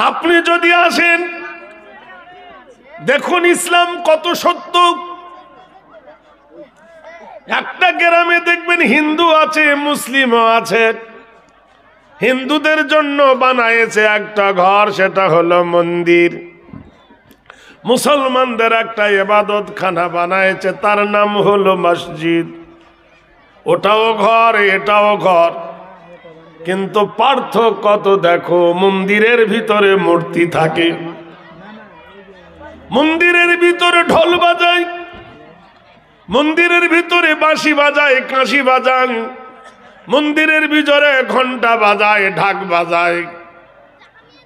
আপনি যদি আসেন দেখুন ইসলাম কত সত্য। একটা গ্রামে দেখবেন হিন্দু আছে, মুসলিমও আছে। হিন্দুদের জন্য বানায়েছে একটা ঘর, সেটা হলো মন্দির। মুসলমানদের একটা ইবাদতখানা বানায়েছে, তার নাম হলো মসজিদ। ওটাও ঘর, এটাও ঘর, কিন্তু পার্থক্য কত দেখো। মন্দিরের ভিতরে মূর্তি থাকে, মন্দিরের ভিতরে ঢোল বাজায়, মন্দিরের ভিতরে বাঁশি বাজায়, কাঁসি বাজান, মন্দিরের ভিতরে ঘন্টা বাজায়, ঢাক বাজায়।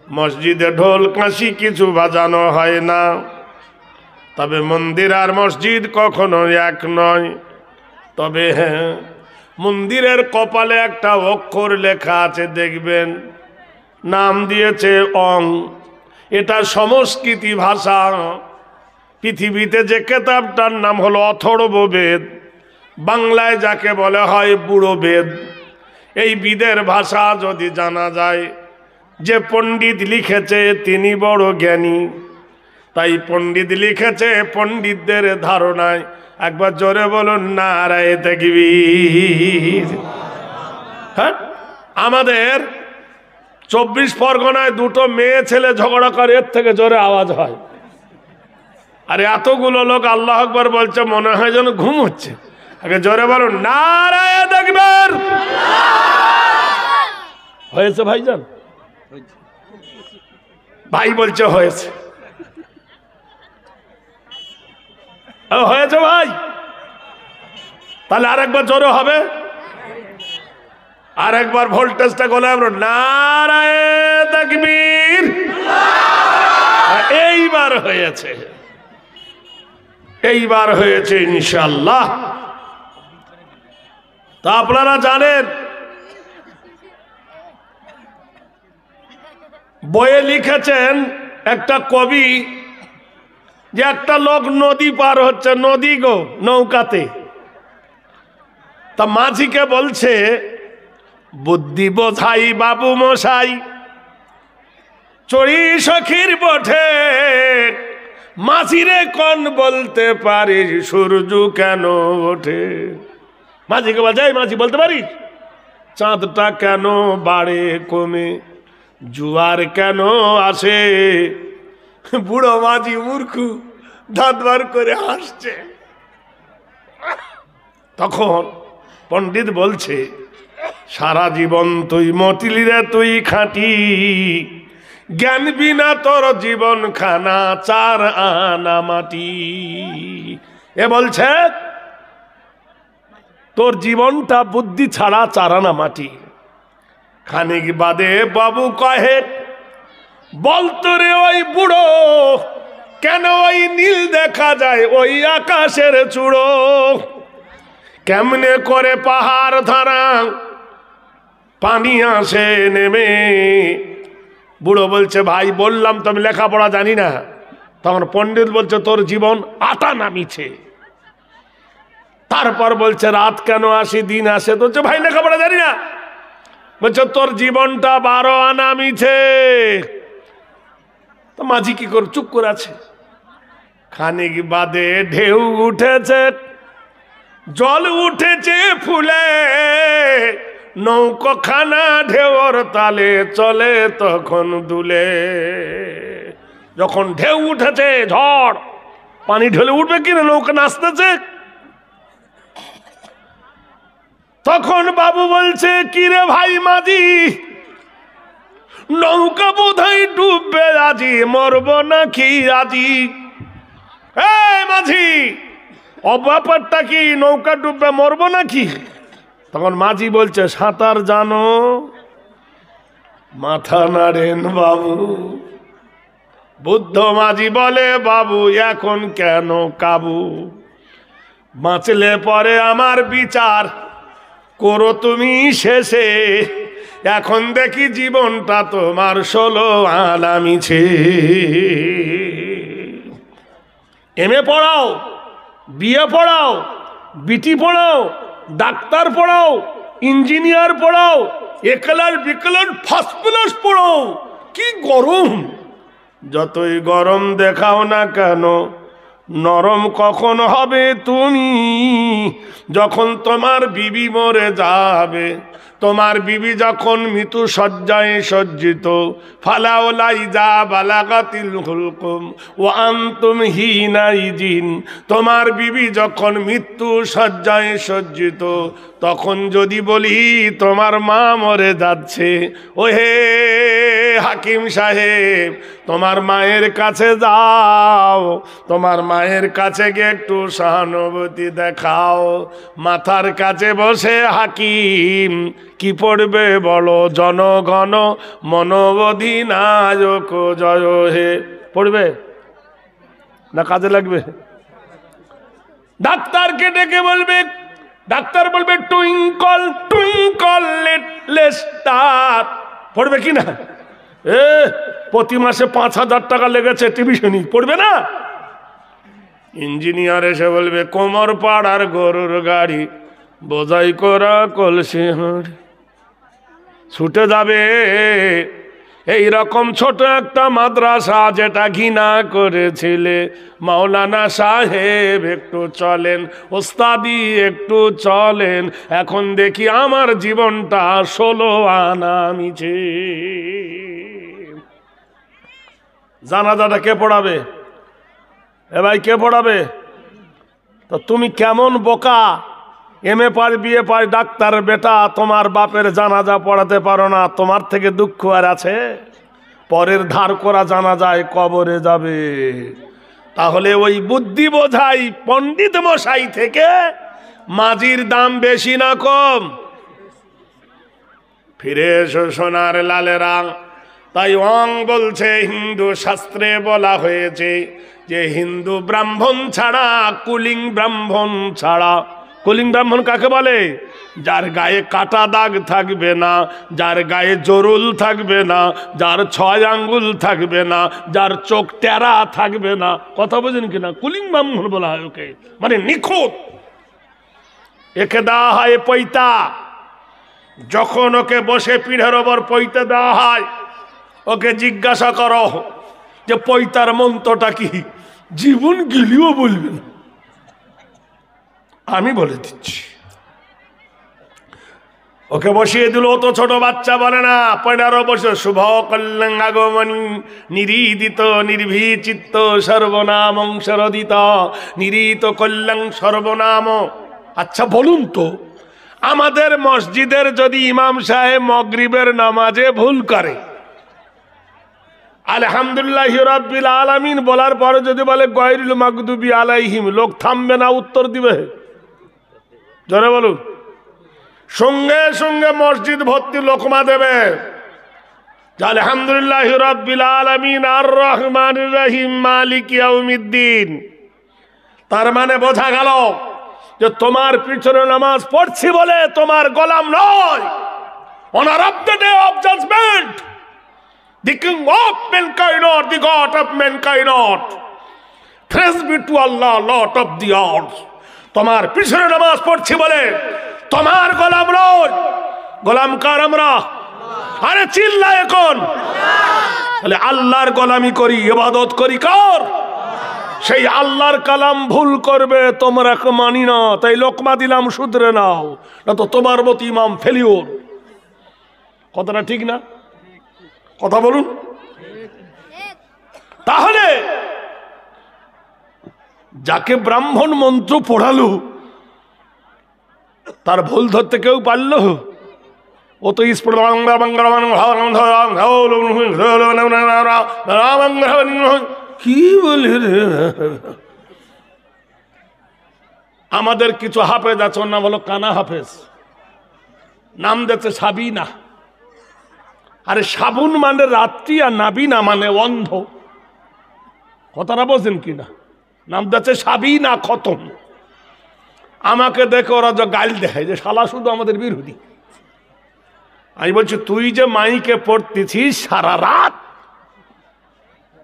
মসজিদে ঢোল কাঁসি কিছু বাজানো হয় না। তবে মন্দির আর মসজিদ কখনো এক নয়। তবে হ্যাঁ, মন্দিরের কপালে একটা অক্ষর লেখা আছে দেখবেন, নাম দিয়েছে অং। এটা সংস্কৃতি ভাষা। পৃথিবীতে যে কেতাবটার নাম হলো অথর্ববেদ, বাংলায় যাকে বলা হয় বুড়ো বেদ। এই বেদের ভাষা যদি জানা যায়, যে পণ্ডিত লিখেছে তিনি বড় জ্ঞানী। তাই পণ্ডিত লিখেছে পণ্ডিতদের ধারণায়। একবার জোরে বলুন নারায়ে তাকবীর। হ্যাঁ, আমাদের 24 পরগনায় দুটো মেয়ে ছেলে ঝগড়া করে, এর থেকে জোরে আওয়াজ হয়। আর এতগুলো লোক আল্লাহু আকবার বলছে, মনে হয় যেন ঘুম হচ্ছে। আগে জোরে বলুন নারায়ে তাকবীর। হয়েছে ভাইজান? ভাই বলছে হয়েছে। হয়েছে ভাই? তাহলে আরেকবার জোরে হবে, আরেকবার ভোল্টেজটা গলে আমরা নারায়ে তাকবীর। এইবার হয়েছে, এইবার হয়েছে ইনশাআল্লাহ। তা আপনারা জানেন, বইয়ে লিখেছেন একটা কবি, যে একটা লোক নদী পার হচ্ছে, নদী গো নৌকাতে। তা মাঝিকে বলছে, বুদ্ধি বোঝাই বাবু মশাই, চড়ি সখীর বটে, মাঝিরে কোন বলতে পারিস সূর্য কেন ওঠে। মাঝিকে বলছে, মাঝি বলতে পারিস চাঁদটা কেন বাড়ে কমে, জুয়ার কেন আসে। বুড়ো মাঝি মূর্খু দাঁত বার করে হাসছে। তখন পণ্ডিত বলছে, সারা জীবন তুই মতিলি রে তুই খাঁটি, জ্ঞান বিনা তোর জীবন খানা চার আনা মাটি। এ বলছে তোর জীবনটা বুদ্ধি ছাড়া চার আনা মাটি। খানিক বাদে বাবু কহে, বলতো রে ওই বুড়ো, কেন ওই নীল দেখা যায় ওই আকাশের চূড়ো, কেমনে করে পাহাড় ধারা পানি আসে নেমে। বুড়ো বলছে, ভাই বললাম তো আমি লেখাপড়া জানি না। তখন পণ্ডিত বলছে, তোর জীবন আটা নামিছে। তারপর বলছে, রাত কেন আসে দিন আসে। তো বলছে, ভাই লেখাপড়া জানি না। বলছে, তোর জীবনটা 12 আনা মিছে। তো মাঝি কি করে চুপ করে আছে। খানিক বাদে ঢেউ উঠেছে, জল উঠেছে ফুলে, নৌকাখানা ঢেউর তালে চলে তখন দুলে। যখন ঢেউ উঠেছে, ঝড়, পানি ঢেলে উঠবে কিনা, নৌকা নাচতেছে। তখন বাবু বলছে, কিরে ভাই মাঝি, নৌকা বোধহয় ডুববে আজি, মরব নাকি আজি। এই মাঝি, অব্যাপারটা কি, নৌকা ডুববে মরব নাকি? তখন মাঝি বলছে, সাঁতার জানো? মাথা নাড়েন বাবু। বুদ্ধ মাঝি বলে, বাবু এখন কেন কাবু, বাঁচলে পরে আমার বিচার করো তুমি শেষে, এখন দেখি জীবনটা তোমার 16 আনা মিছে। এমএ পড়াও, বিএ পড়াও, বিটি পড়াও, ডাক্তার পড়াও, ইঞ্জিনিয়ার পড়াও, একলার বিকলার ফার্স্ট ক্লাস পড়াও, কি গরম, যতই গরম দেখাও না কেন নরম কখন হবে তুমি? যখন তোমার বিবি মরে যাবে, তোমার বিবি যখন মৃত্যু শয্যায় সজ্জিত, ফালাউলাই যা বালাগাতিল হুলকুম ও আনতুম হিনাইজিন, তোমার বিবি যখন মৃত্যু শয্যায় সজ্জিত, তখন যদি বলি তোমার মা মরে যাচ্ছে, ও হে হাকিম সাহেব, তোমার মায়ের কাছে যাও, তোমার মায়ের কাছে গিয়ে একটু সহানুভূতি দেখাও। মাথার কাছে বসে হাকিম কি পড়বে বলো? জনগণ মনোবধিনায়ক জয় হে পড়বে না? কাজে লাগবে? ডাক্তারকে ডেকে বলবে, ডাক্তার বলবে টুইঙ্কল টুইঙ্কল লিটল স্টার, পড়বে কি না? প্রতি মাসে 5,000 টাকা লেগেছে টিউশনি, পড়বে না? ইঞ্জিনিয়ার এসে বলবে কোমর পাড়ার গরুর গাড়ি বোঝাই করা কলসি হাঁড়ি, ছুটে যাবে। এই রকম ছোট একটা মাদ্রাসা যেটা ঘৃণা করেছিলে, মাওলানা সাহেব একটু চলেন, ওস্তাদি একটু চলেন, এখন দেখি আমার জীবনটা 16 আনা মিছে। জানাজাটা কে পড়াবে? এ ভাই কে পড়াবে? তো তুমি কেমন বোকা, এমএ পার বিএ পার ডাক্তার বেটা, তোমার বাপের জানাজা পড়াতে পারো না, তোমার থেকে দুঃখ আর আছে? পরের ধার করা জানাজায় কবরে যাবে। তাহলে ওই বুদ্ধি বোঝাই পণ্ডিত মশাই থেকে মাঝির দাম বেশি না কম? ফিরে এসো সোনার লালেরা। তাই অং বলছে হিন্দু শাস্ত্রে বলা হয়েছে যে হিন্দু ব্রাহ্মণ ছাড়া, কুলিং ব্রাহ্মণ ছাড়া। কুলিং ব্রাহ্মণ কাকে বলে? যার গায়ে কাটা দাগ থাকবে না, যার গায়ে জরুল থাকবে না, যার 6 আঙ্গুল থাকবে না, যার চোখ টেরা থাকবে না। কথা বোঝেন কিনা? কুলিং ব্রাহ্মণ বলা হয় ওকে, মানে নিখুঁত। একে দেওয়া হয় পৈতা। যখন ওকে বসে পিঠের ওপর পৈতে দেওয়া হয়, ওকে জিজ্ঞাসা করো যে পৈতার মন্ত্রটা কি, জীবন গিলিও বলবেন, আমি বলে দিচ্ছি। ওকে বসিয়ে দিল, ও তো ছোট বাচ্চা, বলে না 15 বছর। শুভ কল্যাণ আগমনী নিরীদিত নির্ভীচিত্ত সর্বনাম শরদিত নিরীত কল্যাণ সর্বনাম। আচ্ছা বলুন তো, আমাদের মসজিদের যদি ইমাম সাহেব মাগরিবের নামাজে ভুল করে, আলহামদুলিল্লাহি রাব্বিল আলামিন বলার পরে যদি বলে গায়রুল মাগদুবি আলাইহিম, লোক থামবে না? উত্তর দিবে? জোরে বলুন। সঙ্গে সঙ্গে মসজিদ ভর্তি লোকমা দেবে আলহামদুলিল্লাহি রাব্বিল আলামিন আর রহমানির রহিম মালিক ইয়াউমিদ্দিন। তার মানে বোঝা গেল যে তোমার পিছনে নামাজ পড়ছি বলে তোমার গোলাম নয়। Honour of the day of judgement, the king of mankind, the god of mankind, praise be to Allah, Lord of the earth. তোমার পিছনে নামাজ পড়ছি বলে তোমার গোলাম নয়। গোলাম কার আমরা? আরে চিল্লা এখন। তাহলে আল্লাহর গোলামি করি, ইবাদত করি কার? সেই আল্লাহর কালাম ভুল করবে তোমরা মানি না, তাই লোকমা দিলাম শুধরে নাও, না তো তোমার মতো ইমাম ফেলিওর। কথাটা ঠিক না? কথা বলুন। তাহলে যাকে ব্রাহ্মণ মন্ত্র পড়ালো তার ভুল ধরতে কেউ পারল? ও তো কি বলে রে। আমাদের কিছু হাফেজ আছে, না বলো কানা হাফেজ, নাম দিচ্ছে সাবিনা। আরে সাবুন মানে রাত্রি, আর নাবিনা মানে অন্ধ। কথাটা বোঝেন কিনা? নাম দিচ্ছে সাবিনা খতম। আমাকে দেখে ওরা যে গাল দেখায় যে শালা শুধু আমাদের বিরোধী। আমি বলছি তুই যে মাইকে পড়তেছিস সারা রাত,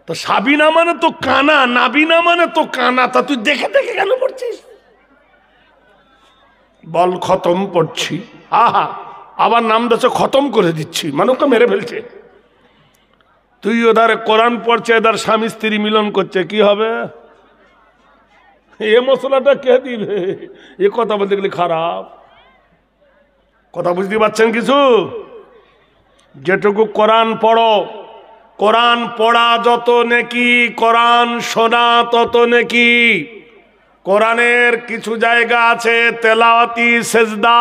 তো সাবিনা মানে তো কানা, নাবিনা মানে তো কানা, তা তুই দেখে দেখে কেন পড়ছিস? বল খতম পড়ছি। আহা, আবার নাম দিচ্ছে খতম করে দিচ্ছি, মানে ওকে মেরে ফেলছে। তুই ওধারে কোরআন পড়ছে, এদের স্বামী স্ত্রী মিলন করছে, কি হবে? এ মশলাটা কে দিবে? এ কথা বলতে গেলে খারাপ কথা। বুঝতে পারছেন কিছু? যেটুকু কোরআন পড়ো, কোরআন পড়া যত নেকি, কোরআন শোনা তত নেকি। কোরআনের কিছু জায়গা আছে তেলাওয়াতি সেজদা,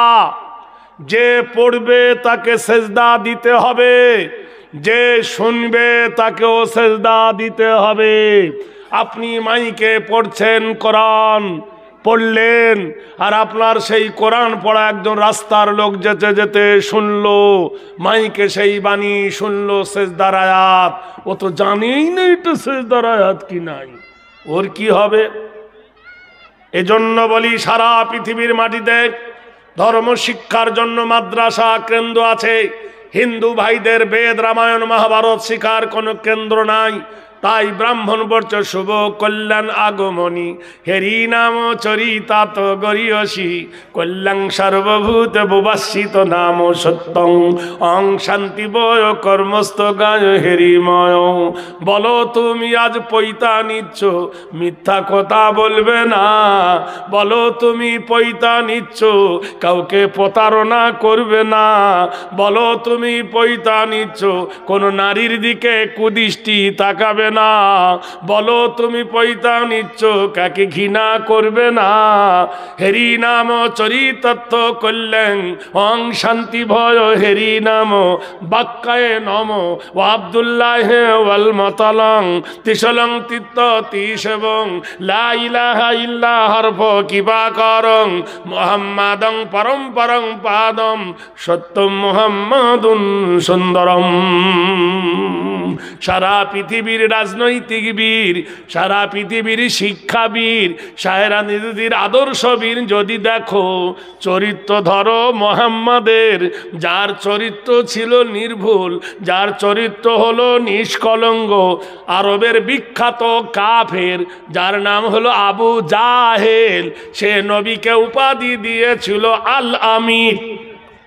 যে পড়বে তাকে সেজদা দিতে হবে, যে শুনবে তাকেও সেজদা দিতে হবে। আপনি মাইকে পড়ছেন, কোরআন পড়লেন, আর আপনার সেই কোরআন পড়া একজন রাস্তার লোক যেতে যেতে শুনলো, মাইকে সেই বাণী শুনলো সেজদার আয়াত, ও তো জানেই না এটা সেজদার আয়াত কি নাই, ওর কি হবে? এজন্য বলি সারা পৃথিবীর মাটিতে ধর্ম শিক্ষার জন্য মাদ্রাসা কেন্দ্র আছে, হিন্দু ভাইদের বেদ রামায়ণ মহাভারত শিখার কোনো কেন্দ্র নাই। তাই ব্রাহ্মণ বর্ষ শুভ কল্যাণ আগমনী, হেরি নাম চরিতাত গরিয়সী, কল্যাণ সর্বভূত বুবাসিত নাম সত্যং, অং শান্তি বয় কর্মস্থ গায় হেরিময়। বলো তুমি আজ পৈতা নিচ্ছ, মিথ্যা কথা বলবে না। বলো তুমি পৈতা নিচ্ছ, কাউকে প্রতারণা করবে না। বলো তুমি পৈতা নিচ্ছ, কোন নারীর দিকে কুদৃষ্টি তাকাবে না। বলো তুমি পৈতা নিচ্ছ, কাকে ঘৃণা করবে না। হেরি নাম চরিতত্ব কল্যাণ, অং শান্তি ভয় হেরি নাম বাক্কায় নম, ও আব্দুল্লাহ ওয়াল মতলং তিসলং তিত্ত তিসবং, লা ইলাহা ইল্লা হরফ কিবা করং, মুহাম্মাদং পরম পরং পাদম, সত্যম মুহাম্মাদুন সুন্দরম। সারা পৃথিবীর রাজনৈতিক বীর, সারা পৃথিবীর শিক্ষাবীর, সাহেরা নিজেদের আদর্শ বীর যদি দেখো, চরিত্র ধরো মোহাম্মদের, যার চরিত্র ছিল নির্ভুল, যার চরিত্র হলো নিষ্কলঙ্ক, আরবের বিখ্যাত কাফের যার নাম হলো আবু জাহেল, সে নবীকে উপাধি দিয়েছিল আল আমিন,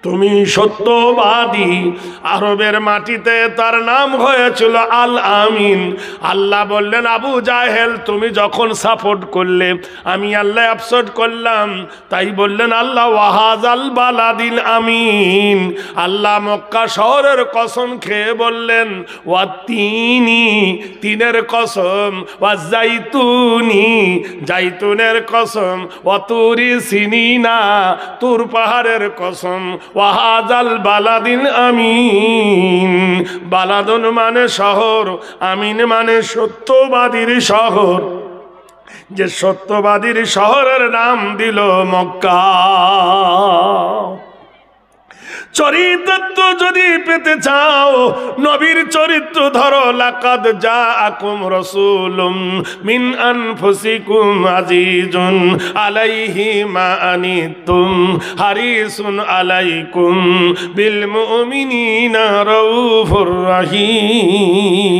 তুমি সত্যবাদী। আরবের মাটিতে তার নাম হয়েছিল আল আমিন। আল্লাহ বললেন আবু জাহেল তুমি যখন সাপোর্ট করলে, আমি আল্লাহ অ্যাবসর্ট করলাম। তাই বললেন আল্লাহ ওয়াহাজাল বালাদিল আমিন। আল্লাহ মক্কা শহরের কসম খেয়ে বললেন ওয়া তিনি, তিনের কসম, ওয়া জাইতুনি, জাইতুনের কসম, ওয়া তুরি সিনিনা, তুর পাহাড়ের কসম, ওয়াহাজাল বালাদিন আমিন। বালাদুন মানে শহর, আমিন মানে সত্যবাদীর শহর। যে সত্যবাদীর শহরের নাম দিল মক্কা। চরিত্র যদি পেতে চাও, নবীর চরিত্র ধরো। লাকাদ জাআকুম রাসূলুম মিন আনফুসিকুম আজিজুন আলাইহি মা আনিতুম হারিসুন আলাইকুম বিল মুমিনিনা রাউফুর রহিম।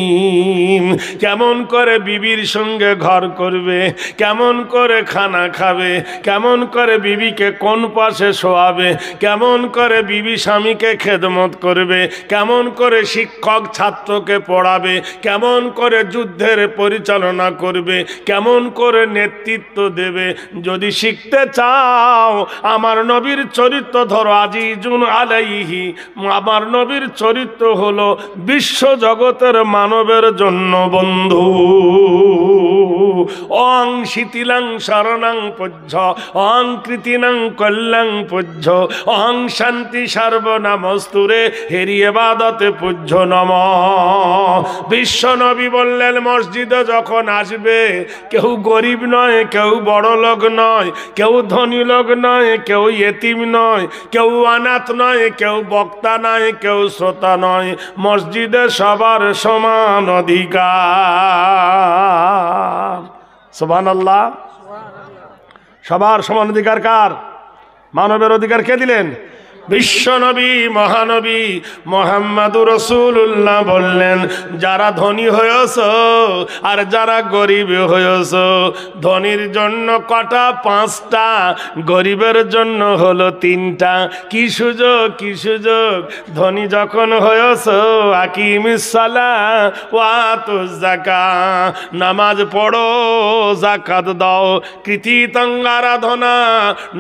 কেমন করে বিবির সঙ্গে ঘর করবে, কেমন করে খানা খাবে, কেমন করে বিবিকে কোন পাশে শোয়াবে, কেমন করে বিবি স্বামীকে খেদমত করবে, কেমন করে শিক্ষক ছাত্রকে পড়াবে, কেমন করে যুদ্ধের পরিচালনা করবে, কেমন করে নেতৃত্ব দেবে। যদি শিখতে চাও আমার নবীর চরিত্র ধরো। আজিজুন আলাইহি, আমার নবীর চরিত্র হলো বিশ্ব জগতের মানবের জন্য বন্ধু। অং শিথিলাং শরণাং পূজ্য, অং কৃতিনাং কল্যাং পূজ্য, অং শান্তি সর্বনামস্তুরে হেরি ইবাদতে পূজ্য নম। বিশ্ব নবী বললেন মসজিদে যখন আসবে, কেউ গরিব নয়, কেউ বড় লোক নয়, কেউ ধনী লোক নয়, কেউ ইয়েতিম নয়, কেউ অনাথ নয়, কেউ বক্তা নয়, কেউ শ্রোতা নয়, মসজিদে সবার সমান অধিকার। সুবহানাল্লাহ। সবার সমান অধিকার কার? মানবের অধিকার কে দিলেন? বিশ্বনবী মহানবী মুহাম্মদুর রাসূলুল্লাহ বললেন, যারা ধনী হয়েছ আর যারা গরিব হয়েছ, ধনীর জন্য কটা? 5টা, গরিবের জন্য হলো 3টা। কি সুযোগ, কি সুযোগ! ধনী যখন হয়েছ, আকিমিস সালাহ ওয়া আতুজ যাকাত, নামাজ পড়ো, যাকাত দাও। কৃতিতং আরাধনা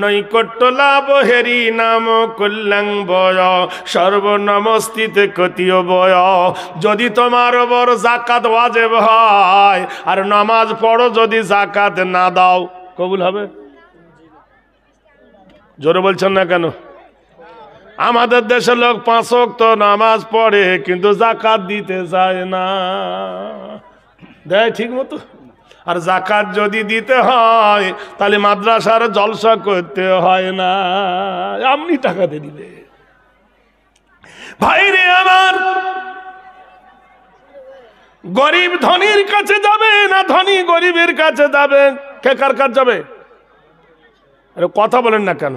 নৈকট্য লাভ হেরি নাম কল্যাণ বয়, সর্বনমস্তিতে কতীয় বয়। যদি তোমার ওপর যাকাত ওয়াজিব হয় আর নামাজ পড়ো, যদি যাকাত না দাও, কবুল হবে? জোরে বলছেন না কেন? আমাদের দেশের লোক 5 ওয়াক্ত নামাজ পড়ে কিন্তু যাকাত দিতে চায় না। দেয় ঠিক মতো? আর যাকাত যদি দিতে হয় তাহলে মাদ্রাসার জলসা করতে হয় না, আপনি টাকাতে দিবে। ভাইরে আমার, গরিব ধনীর কাছে যাবে না ধনী গরিবের কাছে যাবে? কে কার কাছে যাবে? আরে কথা বলেন না কেন?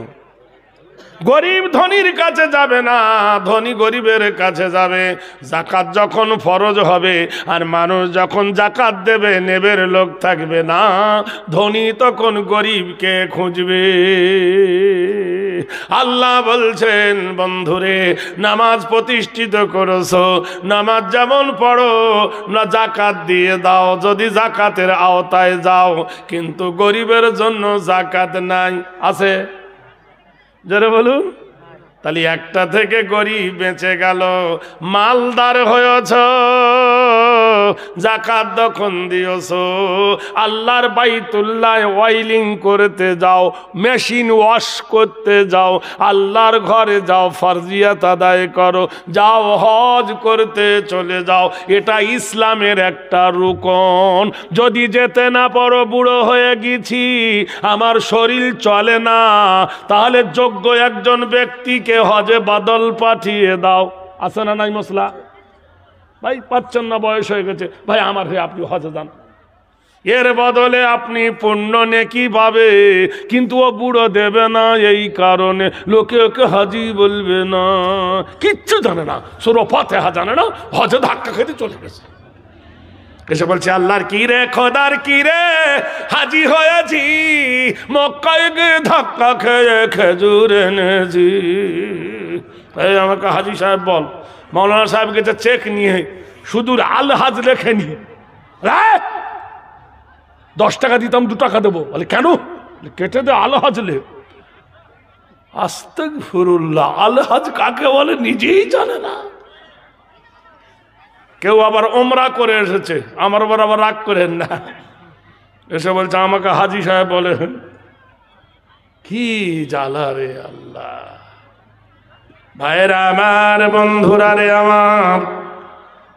গরিব ধনীর কাছে যাবে না, ধনী গরিবের কাছে যাবে। যাকাত যখন ফরজ হবে আর মানুষ যখন যাকাত দেবে, নেবের লোক থাকবে না, ধনী তখন গরিবকে খুঁজবে। আল্লাহ বলছেন, বন্ধুরে নামাজ প্রতিষ্ঠিত করেছো, নামাজ যেমন পড়ো না যাকাত দিয়ে দাও, যদি যাকাতের আওতায় যাও। কিন্তু গরিবের জন্য যাকাত নাই, আছে? যারা বলুন, তাহলে একটা থেকে গরিব বেঁচে গেল। মালদার হয়েছ, যাকাত যখন দিয়েছ, আল্লাহর বাইতুল্লাহ ওয়াইলিং করতে যাও, মেশিন ওয়াশ করতে যাও, আল্লাহর ঘরে যাও, ফরজিয়াত আদায় করো, যাও হজ করতে চলে যাও। এটা ইসলামের একটা রুকন। যদি যেতে না পারো, বুড়ো হয়ে গেছি, আমার শরীর চলে না, তাহলে যোগ্য একজন ব্যক্তিকে হজে বাদল পাঠিয়ে দাও। আছে না নাই মশলা? ভাই পাচ্ছেন না, বয়স হয়ে গেছে, ভাই আমার হয়ে আপনি হজে যান, এর বদলে আপনি পুণ্য নেকি পাবে, কিন্তু ও বুড়ো দেবে না। এই কারণে লোকে ওকে হাজি বলবে না, কিচ্ছু জানে না, সূরা ফাতিহা জানে না, হজে ধাক্কা খেতে চলে গেছে। এসে বলছে, আল্লাহর কি রে, খোদার কি রে, হাজি হয়েছি, মক্কায় গিয়ে ধাক্কা খেয়ে খেজুর এনেছি। এই আমাকে হাজি সাহেব বল, মৌলানা সাহেব গেছে চেক নিয়ে, শুধু আল হাজ লেখে নিয়ে, 10 টাকা দিতাম 2 টাকা দেবো। বলে কেন? কেটে দে, আল হাজ লেখ। আস্তাগফিরুল্লাহ, আল হাজ কাকে বলে নিজেই জানে না। কেউ আবার ওমরা করে এসেছে, আমার উপর আবার রাগ করেন না, এসে বলছে আমাকে হাজি সাহেব বলে। কি জ্বালা রে আল্লাহ! ভাইরা আমার, বন্ধুরা রে আমার,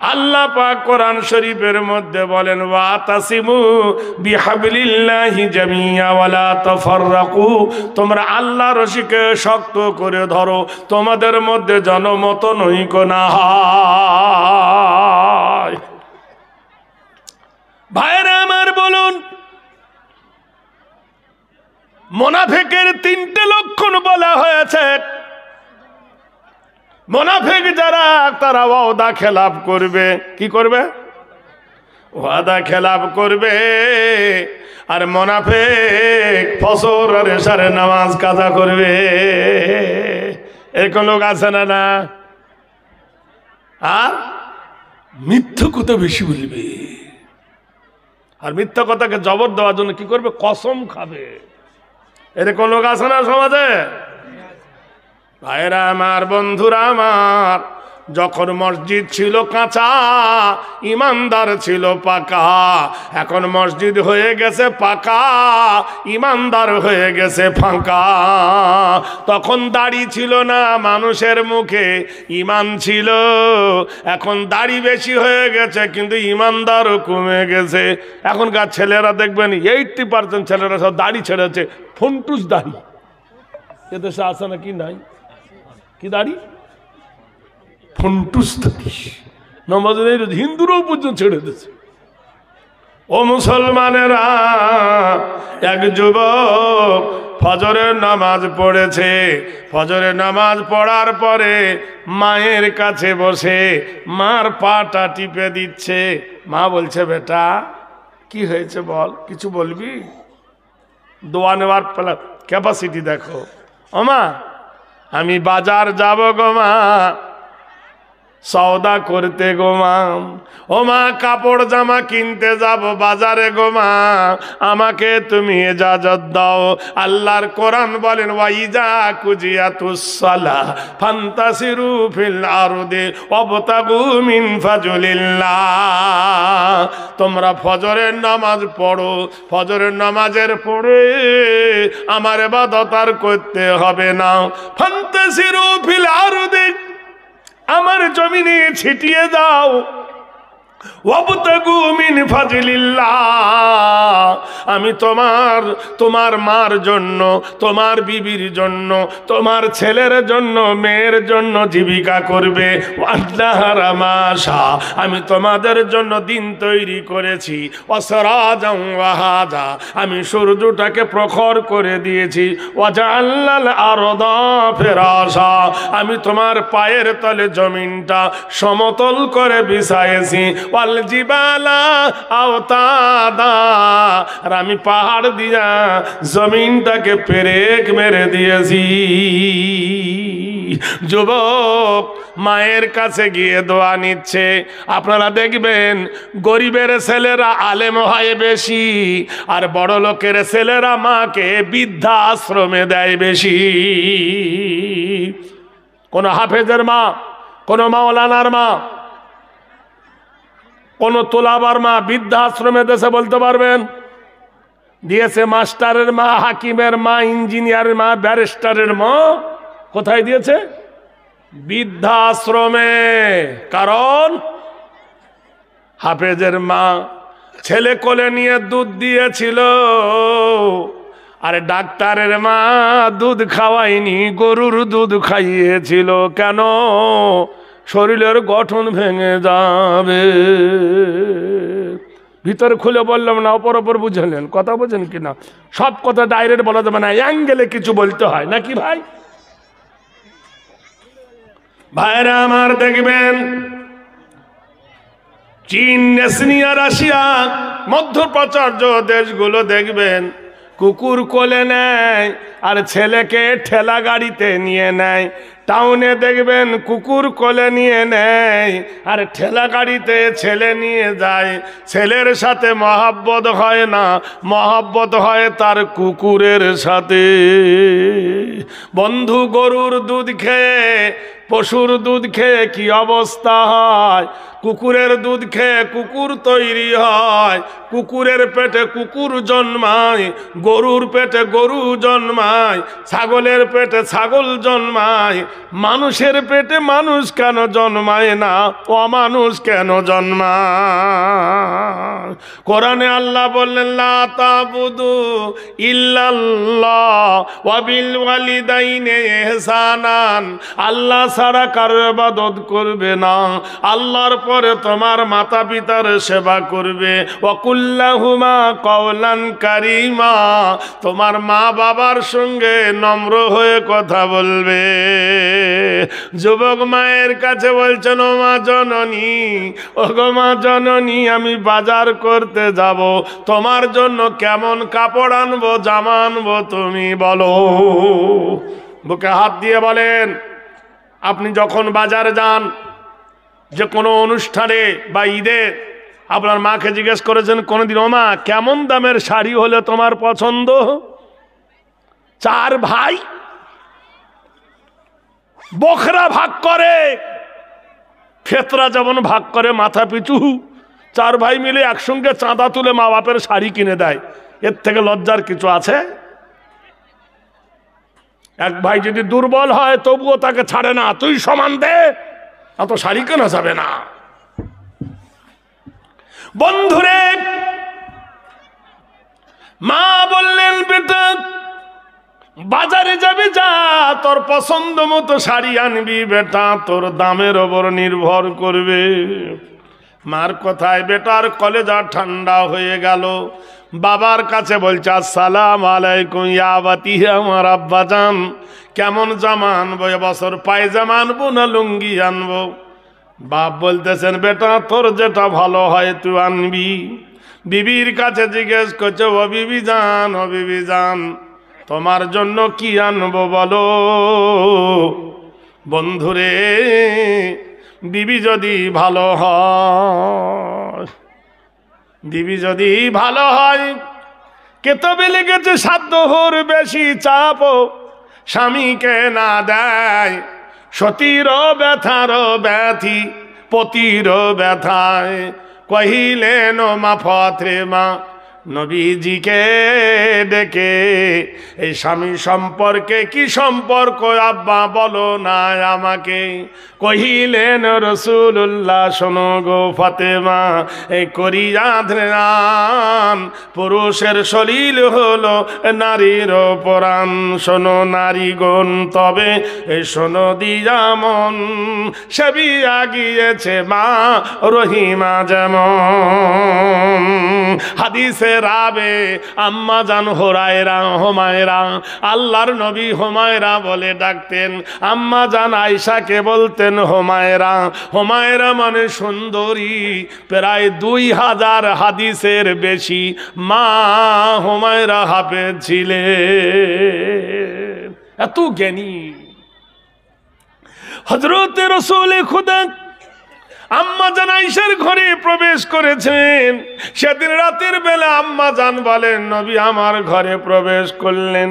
আল্লাহ পাক কোরআন শরীফের মধ্যে বলেন, ওয়াতাসিমু বিহাবলিল্লাহি জামিয়া ওয়ালা তাফাররাকু, তোমরা আল্লাহর রশিকে শক্ত করে ধরো, তোমাদের মধ্যে জনমত নৈক না হয়। ভাইরা আমার, বলুন, মুনাফিকের 3টে লক্ষণ বলা হয়েছে। মুনাফিক যারা, তারা ওয়াদা খেলাপ করবে। কি করবে? ওয়াদা খেলাপ করবে। আর মুনাফিক ফজর আর এশারে নামাজ কাজা করবে। এরকম লোক আছে না? না। আর মিথ্যা কথা বেশি বলবে, আর মিথ্যা কথাকে জবর দেওয়ার জন্য কি করবে? কসম খাবে। এরকম লোক আছে না সমাজে? ভাইরা আমার, বন্ধুরা আমার, যখন মসজিদ ছিল কাঁচা, ইমানদার ছিল পাকা, এখন মসজিদ হয়ে গেছে পাকা, ইমানদার হয়ে গেছে ফাঁকা। তখন দাড়ি ছিল না মানুষের মুখে, ইমান ছিল। এখন দাড়ি বেশি হয়ে গেছে কিন্তু ইমানদারও কমে গেছে। এখনকার ছেলেরা দেখবেন 80% ছেলেরা সব দাড়ি ছেড়েছে, ফুন্টুস দাড়ি। এদেশে আছে না কি নাই? কি দাড়ি? ফুন্টুস দাড়ি। নমাজের হিন্দুরাও পর্যন্ত ছেড়ে দিয়েছে। ও মুসলমানেরা, এক যুবক ফজরের নামাজ পড়েছে। ফজরের নামাজ পড়ার পরে মায়ের কাছে বসে মার পাটা টিপে দিচ্ছে। মা বলছে, বেটা কি হয়েছে বল, কিছু বলবি? দোয়া নেওয়ার ক্যাপাসিটি দেখো। ও মা, আমি বাজার যাব গো মা, সওদা করতে গো মা। ও মা, কাপড় জামা কিনতে যাব বাজারে গো মা, আমাকে তুমি ইজাজত দাও। আল্লাহর কোরআন বলেন, ওয়াইজা কুজিয়াতুস সালাহ ফান্তাসিরু ফিল আরদি ওয়াবতাগু মিন ফাজলিল্লাহ। তোমরা ফজরের নামাজ পড়ো, ফজরের নামাজের পড়ে আমার ইবাদত আর করতে হবে না। ফান্তাসিরু ফিল আরদি, আমার জমিনে ছিটিয়ে দাও। ওয়াবতাগু মিন ফাজলিল্লাহ, আমি তোমার মার জন্য, তোমার বিবির জন্য, তোমার ছেলের জন্য, মেয়ের জন্য জীবিকা করবে। ওয়াল্লাহরামাশা, আমি তোমাদের জন্য দিন তৈরি করেছি। ওয়াসরাজাম ওয়াহাজা, আমি সূর্যটাকে প্রখর করে দিয়েছি। ওয়াজাআলনাল আরদা ফিরাশা, আমি তোমার পায়ের তলে জমিনটা সমতল করে বিছাইছি। ওয়াল জিবালা আওতাদা, আর আমি পাহাড় দিয়া জমিনটাকে পেরেক মেরে দিয়েছি। যুবক মায়ের কাছে গিয়ে দোয়া নিচ্ছে। আপনারা দেখবেন গরিবের ছেলেরা আলেম হয় বেশি, আর বড় লোকের ছেলেরা মাকে বৃদ্ধাশ্রমে দেয় বেশি। কোন হাফেজের মা, কোন মাওলানার মা, কোন তোলাবার মা বৃদ্ধাশ্রমে দেশে বলতে পারবেন? দিয়েছে মাস্টারের মা, হাকিমের মা, ইঞ্জিনিয়ারের মা, ব্যারিস্টারের মা। কোথায় দিয়েছে? বৃদ্ধাশ্রমে। কারণ হাফেজের মা ছেলে কোলে নিয়ে দুধ দিয়েছিল, আর ডাক্তারের মা দুধ খাওয়ায়নি, গরুর দুধ খাইয়েছিল। কেন? শরীরের গঠন ভেঙে যাবে। ভিতরে খুলে বললাম না, অপর অপর বুঝলেন? কথা বোঝেন কিনা? সব কথা ডাইরেক্ট বলা যাবে না, অ্যাঙ্গেলে কিছু বলতে হয় নাকি ভাই? ভাইরা আমার, দেখবেন চীন, নেসনিয়া, রাশিয়া, মধ্যপ্রাচ্য দেশগুলো দেখবেন কুকুর কোলে নেয় আর ছেলেকে ঠেলা গাড়িতে নিয়ে নেয়। টাউনে দেখবেন কুকুর কোলে নিয়ে নেয় আর ঠেলা গাড়িতে ছেলে নিয়ে যায়। ছেলের সাথে মহাব্বত হয় না, মহাব্বত হয় তার কুকুরের সাথে। বন্ধু, গরুর দুধ খেয়ে, পশুর দুধ খেয়ে কি অবস্থা হয়? কুকুরের দুধ খেয়ে কুকুর তৈরি হয়, কুকুরের পেটে কুকুর জন্মায়, গরুর পেটে গরু জন্মায়, ছাগলের পেটে ছাগল জন্মায়। মানুষের পেটে মানুষ কেন জন্মায় না? অমানুষ কেন জন্মায়? কোরআনে আল্লাহ বললেন, লা তাবুদু ইল্লাল্লাহ ওয়া বিল ওয়ালিদাইনি ইহসানান। আল্লাহ ছাড়া কারো ইবাদত করবে না, আল্লাহর পরে তোমার মাতা পিতার সেবা করবে। ওয়া কুল্লাহুমা কওলান কারীমা, তোমার মা বাবার সঙ্গে নম্র হয়ে কথা বলবে। যুবক মায়ের কাছে বলছেন, ও মা জননী, ও গো মা জননী, আমি বাজার করতে যাব, তোমার জন্য কেমন কাপড় আনবো, জামা আনবো, তুমি বলো। বুকে হাত দিয়ে বলেন, আপনি যখন বাজারে যান, যে কোনো অনুষ্ঠানে বা ঈদে, আপনার মাকে জিজ্ঞেস করেছেন কোনোদিন, ও মা কেমন দামের শাড়ি হলে তোমার পছন্দ? 4 ভাই বখরা ভাগ করে, ফেতরা যেমন ভাগ করে মাথা পিছু, 4 ভাই মিলে একসঙ্গে চাঁদা তুলে মা বাপের শাড়ি কিনে দেয়। এর থেকে লজ্জার কিছু আছে? এক ভাই যদি দুর্বল হয় তবুও তাকে ছাড়ে না, তুই সমান দে, এত শাড়ি কেনা যাবে না। বন্ধুরে, মা বললেন, বেটা বাজারে যাবে, যা তোর পছন্দ মতো শাড়ি আনবি বেটা, তোর দামের ওপর নির্ভর করবে। মার কথায় বেটার কলেজা ঠান্ডা হয়ে গেল। বাবার কাছে বলছে আসসালাম আলাইকুম ইয়াবাতি, আমার আব্বাজান কেমন জামা আনবো এবছর, পায়জামা আনবো না লুঙ্গি আনবো? বাপ বলতেছেন বেটা তোর যেটা ভালো হয় তুই আনবি। বিবির কাছে জিজ্ঞেস করছে ও বিবি জান তোমার জন্য কি আনবো বলো? বন্ধুরে বিবি যদি ভালো হয়, বিবি যদি ভালো হয়, কেতবে লেগেছে সাধ্যহর বেশি চাপ স্বামীকে না দেয়, সতীর ব্যথার ব্যথি পতির ব্যথায় কহিলেন মা ফত্রে মা নবীজিকে ডেকে, এই স্বামী সম্পর্কে কি সম্পর্ক আব্বা বলো না আমাকে? কহিলেন রসুল্লাহ শোনো গো ফাতেমা, এই করিয়া ধ্যান পুরুষের শরীর হলো নারীর পরাণ, শোনো নারীগণ তবে এই শোনো দিয়া মন, সেবিয়া গিয়েছে মা রহিমা যেমন। হাদিসে রাবে আম্মা জান হোমায়রা, আল্লাহর নবী হোমায়রা বলে ডাকতেন, আম্মা জান আয়েশাকে বলতেন হোমায়রা। হোমায়রা মানে সুন্দরী, প্রায় 2000 হাদিসের বেশি মা হোমায়রা হাফেজ ছিলেন, এত জ্ঞানী। হযরত রাসূল খুদা আম্মা জান আয়েশার ঘরে প্রবেশ করেছেন। সেদিন রাতের বেলা আম্মা জান বলেন নবী আমার ঘরে প্রবেশ করলেন।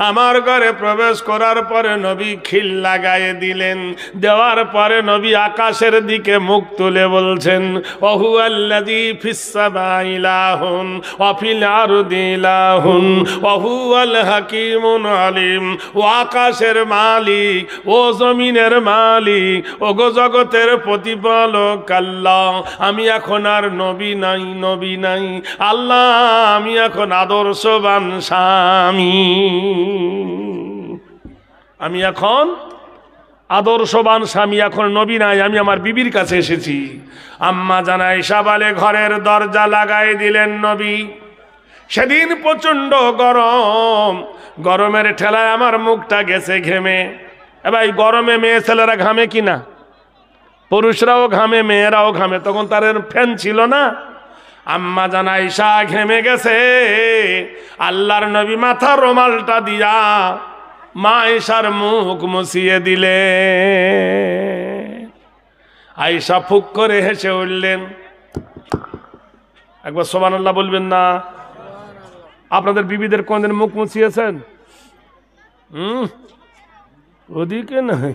আমার ঘরে প্রবেশ করার পরে নবী খিল লাগায়ে দিলেন। দেওয়ার পরে নবী আকাশের দিকে মুখ তুলে বলছেন ওহু আল্লাযী ফিস সামাই ইলাহুন ওয়া ফিল আরদি ইলাহুন ওয়া হুয়াল হাকীমুল আলীম। ও আকাশের মালিক, ও জমিনের মালিক, ও গো জগতের প্রতিপালক আল্লাহ, আমি এখন আর নবী নাই আল্লাহ, আমি এখন আদর্শবান স্বামী, আমি এখন আদর্শবান স্বামী, এখন নবী নাই, আমি আমার বিবির কাছে এসেছি। আম্মা জান আয়েশা বলে ঘরের দরজা লাগাই দিলেন নবী। সেদিন প্রচন্ড গরম, গরমের ঠেলায় আমার মুখটা গেছে ঘেমে। ভাই গরমে মেয়ে ছেলেরা ঘামে কিনা? পুরুষরাও ঘামে মেয়েরাও ঘামে, তখন তার ফ্যান ছিল না। আম্মা জান আয়েশা ঘেমে গেছে, আল্লাহর নবী মাথার রুমালটা দিয়া মা আয়েশার মুখ মুছিয়ে দিলে। আয়েশা ফুক করে হেসে উঠলেন। একবার সুবহানাল্লাহ বলবেন না? আপনাদের বিবিদের কোনদিন মুখ মুছিয়েছেন? ওদিকে নাই,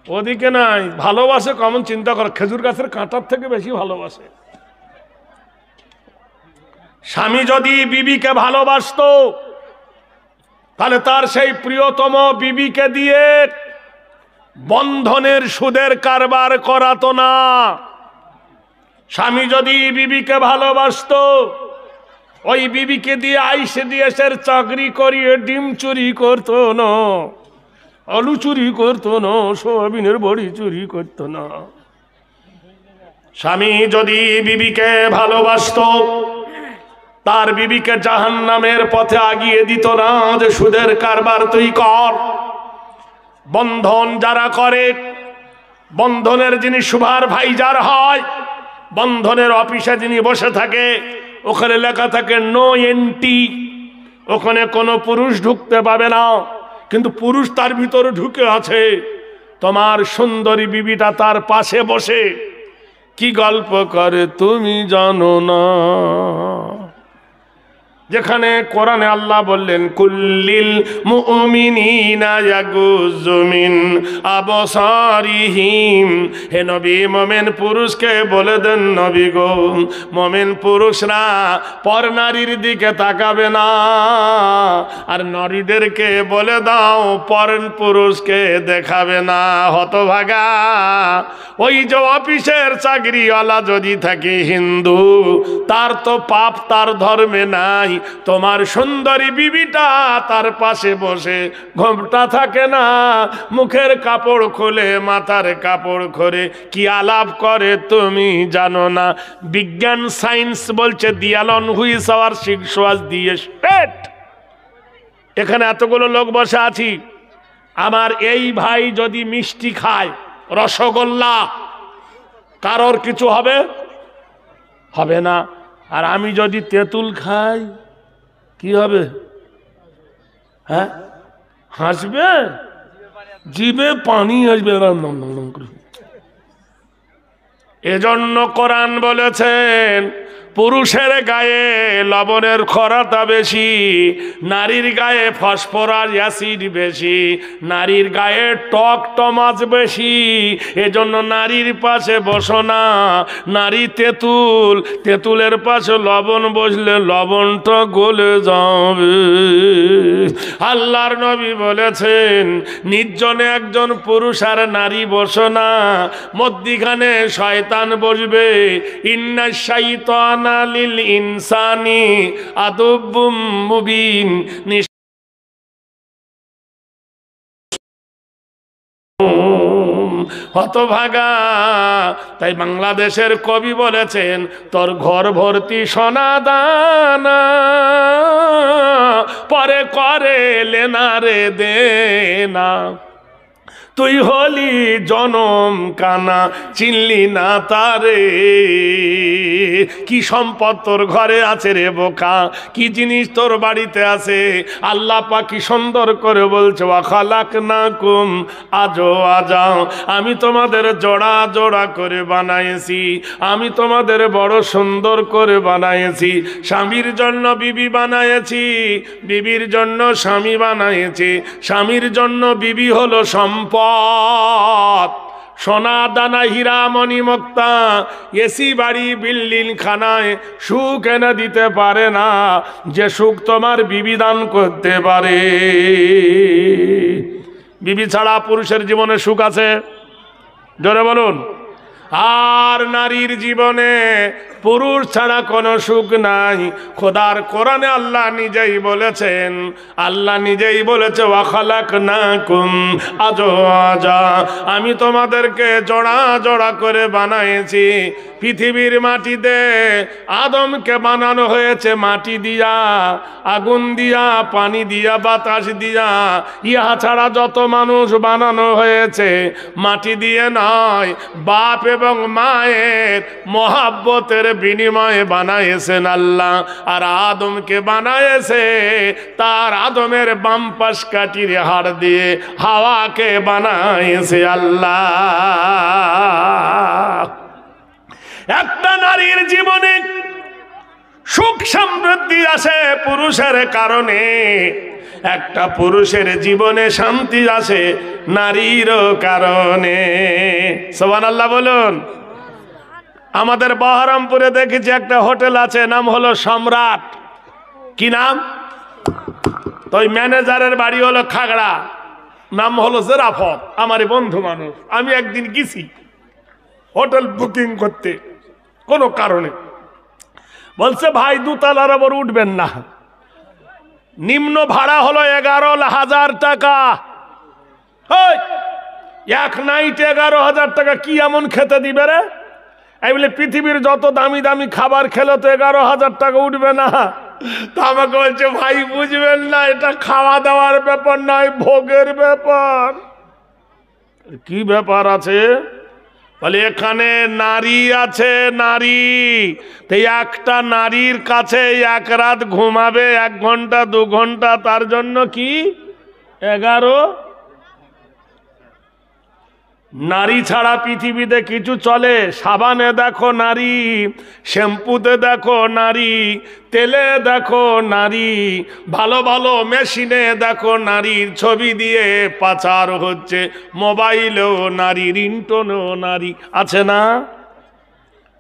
ওদিকে নাই। ভালোবাসে কেমন চিন্তা কর, খেজুর গাছের কাঁটার থেকে বেশি ভালোবাসে। স্বামী যদি বিবিকে ভালোবাসতো তাহলে তার সেই প্রিয়তম বিবিকে দিয়ে বন্ধনের সুদের কারবার করাতো না। স্বামী যদি বিবিকে ভালোবাসতো ওই বিবিকে দিয়ে আইসিডিএসের চাকরি করিয়ে ডিম চুরি করতো না, আলু চুরি করতো না, সোয়াবিনের বড়ি চুরি করতো না। স্বামী যদি বিবিকে ভালোবাসতো তার বিবিকে জাহান্নামের পথে আগিয়ে দিত না, যে সুদের কারবার তুই কর। বন্ধন যারা করে, বন্ধনের যিনি সুপারভাইজার হয়, বন্ধনের অফিসে যিনি বসে থাকে, ওখানে লেখা থাকে নো এন্ট্রি, ওখানে কোনো পুরুষ ঢুকতে পাবে না, কিন্তু পুরুষ তার ভিতরে ঢুকে আছে। তোমার সুন্দরী বিবিটা তার পাশে বসে কি গল্প করে তুমি জানো না। যেখানে কোরআনে আল্লাহ বললেন কুল্লিল মুমিনিনা ইয়াগুযু মিন আবসারিহিম, হে নবী মুমিন পুরুষকে বলে দেন নবী গো, মুমিন পুরুষরা পর নারীর দিকে তাকাবে না, আর নারীদেরকে বলে দাও পর পুরুষকে দেখাবে না। হতভাগা, ওই যে অফিসের চাকরিওয়ালা যদি থাকে হিন্দু, তার তো পাপ তার ধর্মে নাই, তোমার সুন্দরী বিবিটা তার পাশে বসে ঘোমটা থাকে না, মুখের কাপড় খুলে মাথার কাপড় খুলে কি আলাপ করে তুমি জানো না? বিজ্ঞান সায়েন্স বলছে দিয়ালন হুইস আওয়ার সিক্সুয়াল দিয়ে স্টেট। এখানে এতগুলো লোক বসে আছি, আমার এই ভাই যদি মিষ্টি খায়, রসগোল্লা, কারোর কিছু হবে? হবে না। আর আমি যদি তেঁতুল খাই কি হবে? হ্যাঁ, হাসবে, জিভে পানি আসবে। এজন্য কোরআন বলেছেন পুরুষের গায়ে লবণের খরাটা বেশি, নারীর গায়ে ফসফরাস অ্যাসিড বেশি, নারীর গায়ে টক টমাচ বেশি। এজন্য নারীর পাশে বসো না, নারী তেঁতুল, তেঁতুলের পাশে লবণ বসলে লবণটা গলে যাবে। আল্লাহর নবী বলেছেন নির্জনে একজন পুরুষ আর নারী বসো না, মধ্যিখানে শয়তান বসবে। ইন্না শাইতান লিল ইনসানি আদুব্বুম মুবিন। হতভাগা। তাই বাংলাদেশের কবি বলেছেন তোর ঘর ভর্তি সোনা দানা, পরে করে লেনা রে দেনা। তুই হলি জনম কানা, চিনলি না তারে। কি সম্পদ তোর ঘরে আছে রে বোকা, কি জিনিস তোর বাড়িতে আছে। আল্লাহ পাক কি সুন্দর করে বলছে ওয়া খালাকনাকুম আজওয়াজা, আমি তোমাদের জোড়া জোড়া করে বানাইছি, আমি তোমাদের বড় সুন্দর করে বানাইছি। স্বামীর জন্য বিবি বানাইছি, বিবির জন্য স্বামী বানাইছি, স্বামীর জন্য বিবি হলো সম্পদ। সোনা দানা হীরা মণি মুক্তা, এসি বাড়ি বিল্ডিং খানায় সুখ এনে দিতে পারে না যে সুখ তোমার বিবি দান করতে পারে। বিবি ছাড়া পুরুষের জীবনে সুখ আছে? জোরে বলুন। আর নারীর জীবনে পুরুষ ছাড়া কোনো সুখ নাই। খোদার কোরআনে আল্লাহ নিজেই বলেছেন, আল্লাহ নিজেই বলেছে ওয়া খালাকনাকুম আজওয়াজা, আমি তোমাদেরকে জোড়া জোড়া করে বানাইছি। পৃথিবীর মাটিতে আদমকে বানানো হয়েছে মাটি দিয়া, আগুন দিয়া, পানি দিয়া, বাতাস দিয়া। ইহা ছাড়া যত মানুষ বানানো হয়েছে মাটি দিয়ে নয়, বাপ এবং মায়ের মহাব্বতের বিনিময়ে বানাইছেন আল্লাহ। আর আদমকে বানাইছে তার আদমের বাম পাশ কাটির হাড় দিয়ে, হাওয়াকে বানাইছে আল্লাহ। একটা নারীর জীবনে সুখ সমৃদ্ধি আসে পুরুষের কারণে, একটা পুরুষের জীবনে শান্তি আসে নারীর কারণে। সুবহানাল্লাহ বলুন। আমাদের বহরমপুরে দেখেছি একটা হোটেল আছে, নাম হলো সম্রাট। কি নাম? তো ওই ম্যানেজারের বাড়ি হলো খাগড়া, নাম হলো জেরাফত, আমার বন্ধু মানুষ। আমি একদিন গেছি হোটেল বুকিং করতে কোনো কারণে, বলছে ভাই দোতলার ওপর উঠবেন না, নিম্ন ভাড়া হলো 11,000 টাকা। এক নাইট 11,000 টাকা কি এমন খেতে দিবে রে? এই বলে পৃথিবীর যত দামি দামি খাবার খেলে তো 11,000 টাকা উঠবে না। তা আমাকে বলছে ভাই বুঝবেন না, এটা খাওয়া দাওয়ার ব্যাপার নয়, ভোগের ব্যাপার। কি ব্যাপার আছে? বলে এখানে নারী আছে, নারী। তো একটা নারীর কাছে এক রাত ঘুমাবে 1 ঘন্টা 2 ঘন্টা, তার জন্য কি 11? নারী ছাড়া পৃথিবীতে কিছু চলে? সাবানে দেখো নারী, শ্যাম্পুতে দেখো নারী, তেলে দেখো নারী, ভালো ভালো মেশিনে দেখো নারীর ছবি দিয়ে পাচার হচ্ছে, মোবাইলেও নারী, রিংটোনেও নারী। আছে না?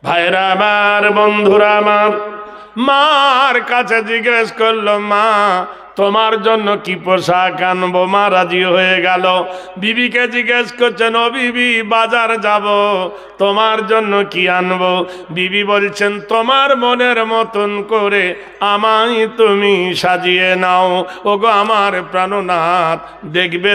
ভাইরা আমার, বন্ধুরা আমার, মার কাছে জিজ্ঞেস করলো মা তোমার জন্য কি পোশাক আনবো? মা রাজি হয়ে গেল। বিবিকে জিজ্ঞেস করছেন, ও বিবি, বাজার যাব, তোমার জন্য কি আনবো? বিবি বলছেন, তোমার মনের মতন করে আমায় তুমি সাজিয়ে নাও। ওগো আমার প্রাণনাথ, দেখবে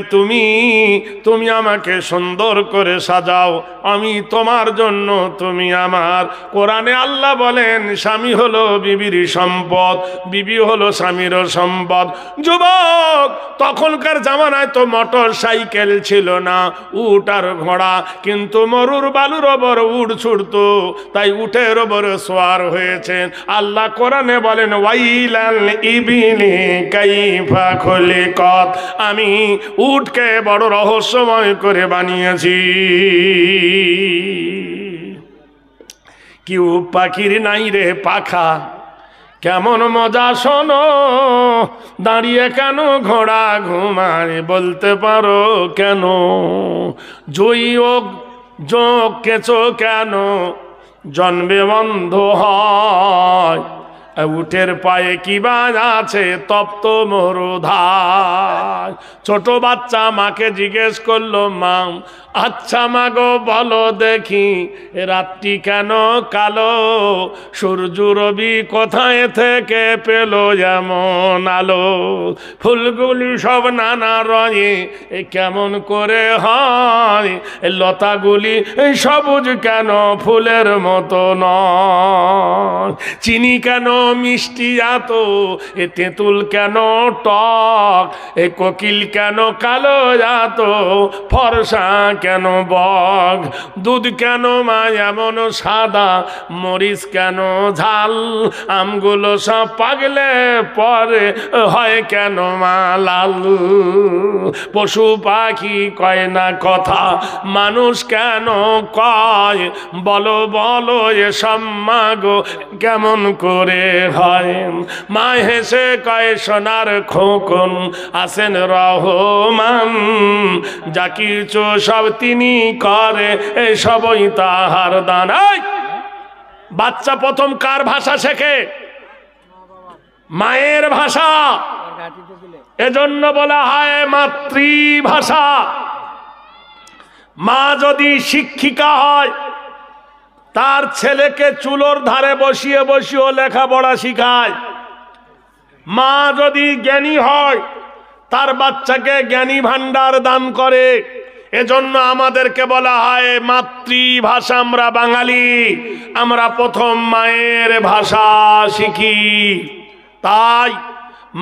তুমি আমাকে সুন্দর করে সাজাও, আমি তোমার জন্য, তুমি আমার। কোরআনে আল্লাহ বলেন, স্বামী হলো বিবির সম্পদ, বিবি হলো স্বামীর সম্পদ। যুবক, তখনকার জামানায় তো মোটর সাইকেল ছিল না, উট আর ঘোড়া, কিন্তু মরুর বালুর ওপর উট ছুটতো, তাই উটের ওপর সোয়ার হয়েছেন। আল্লাহ কোরআনে বলেন, ওয়াইলাল ইবিলি কাইফা খুলিকাত, আমি উটকে বড় রহস্যময় করে বানিয়েছি। কেউ পাখির নাই রে পাখা, কেমন মজা শোনো, দাঁড়িয়ে কেন ঘোড়া ঘুমায়, বলতে পারো কেন? যোগ কেঁচো কেন জন্মে বন্ধ হয়, উটের পায়ে কি বাজ আছে তপ্ত মরুধায়। ছোট বাচ্চা মাকে জিজ্ঞেস করলো, মা, আচ্ছা মা গো, বলো দেখি রাত্রি কেন কালো, সূর্য রবি কোথায় থেকে পেল এমন আলো, ফুলগুলি সব নানা রঙে কেমন করে হয়, লতাগুলি সবুজ কেন ফুলের মতো নয়, চিনি কেন মিষ্টি এত, এ তেঁতুল কেন টক, এ কোকিল কেন কালো এত, ফর্সা কেন বগ, দুধ কেন মা এমন সাদা, মরিচ কেন ঝাল, আমগুলো সব পাগলে পরে হয় কেন মা লাল, পশু পাখি কয় না কথা, মানুষ কেন কয়, বলো বলো এসব মা গো কেমন করে হয়। মা হেসে কয়, সোনার খোকন আছেন রহমান, যা কিছু সব তিনি করে সবই তাহার দান। বাচ্চা প্রথম কার ভাষা শেখে? মায়ের ভাষা। এজন্য বলা হয় মাতৃভাষা। মা যদি শিক্ষিকা হয়, তার ছেলেকে চুলোর ধারে বসিয়ে বসিয়ে লেখাপড়া শিখায়। মা যদি জ্ঞানী হয়, তার বাচ্চাকে জ্ঞানী ভান্ডার দান করে। এজন্য আমাদেরকে বলা হয় মাতৃভাষা। আমরা বাঙালি, আমরা প্রথম মায়ের ভাষা শিখি। তাই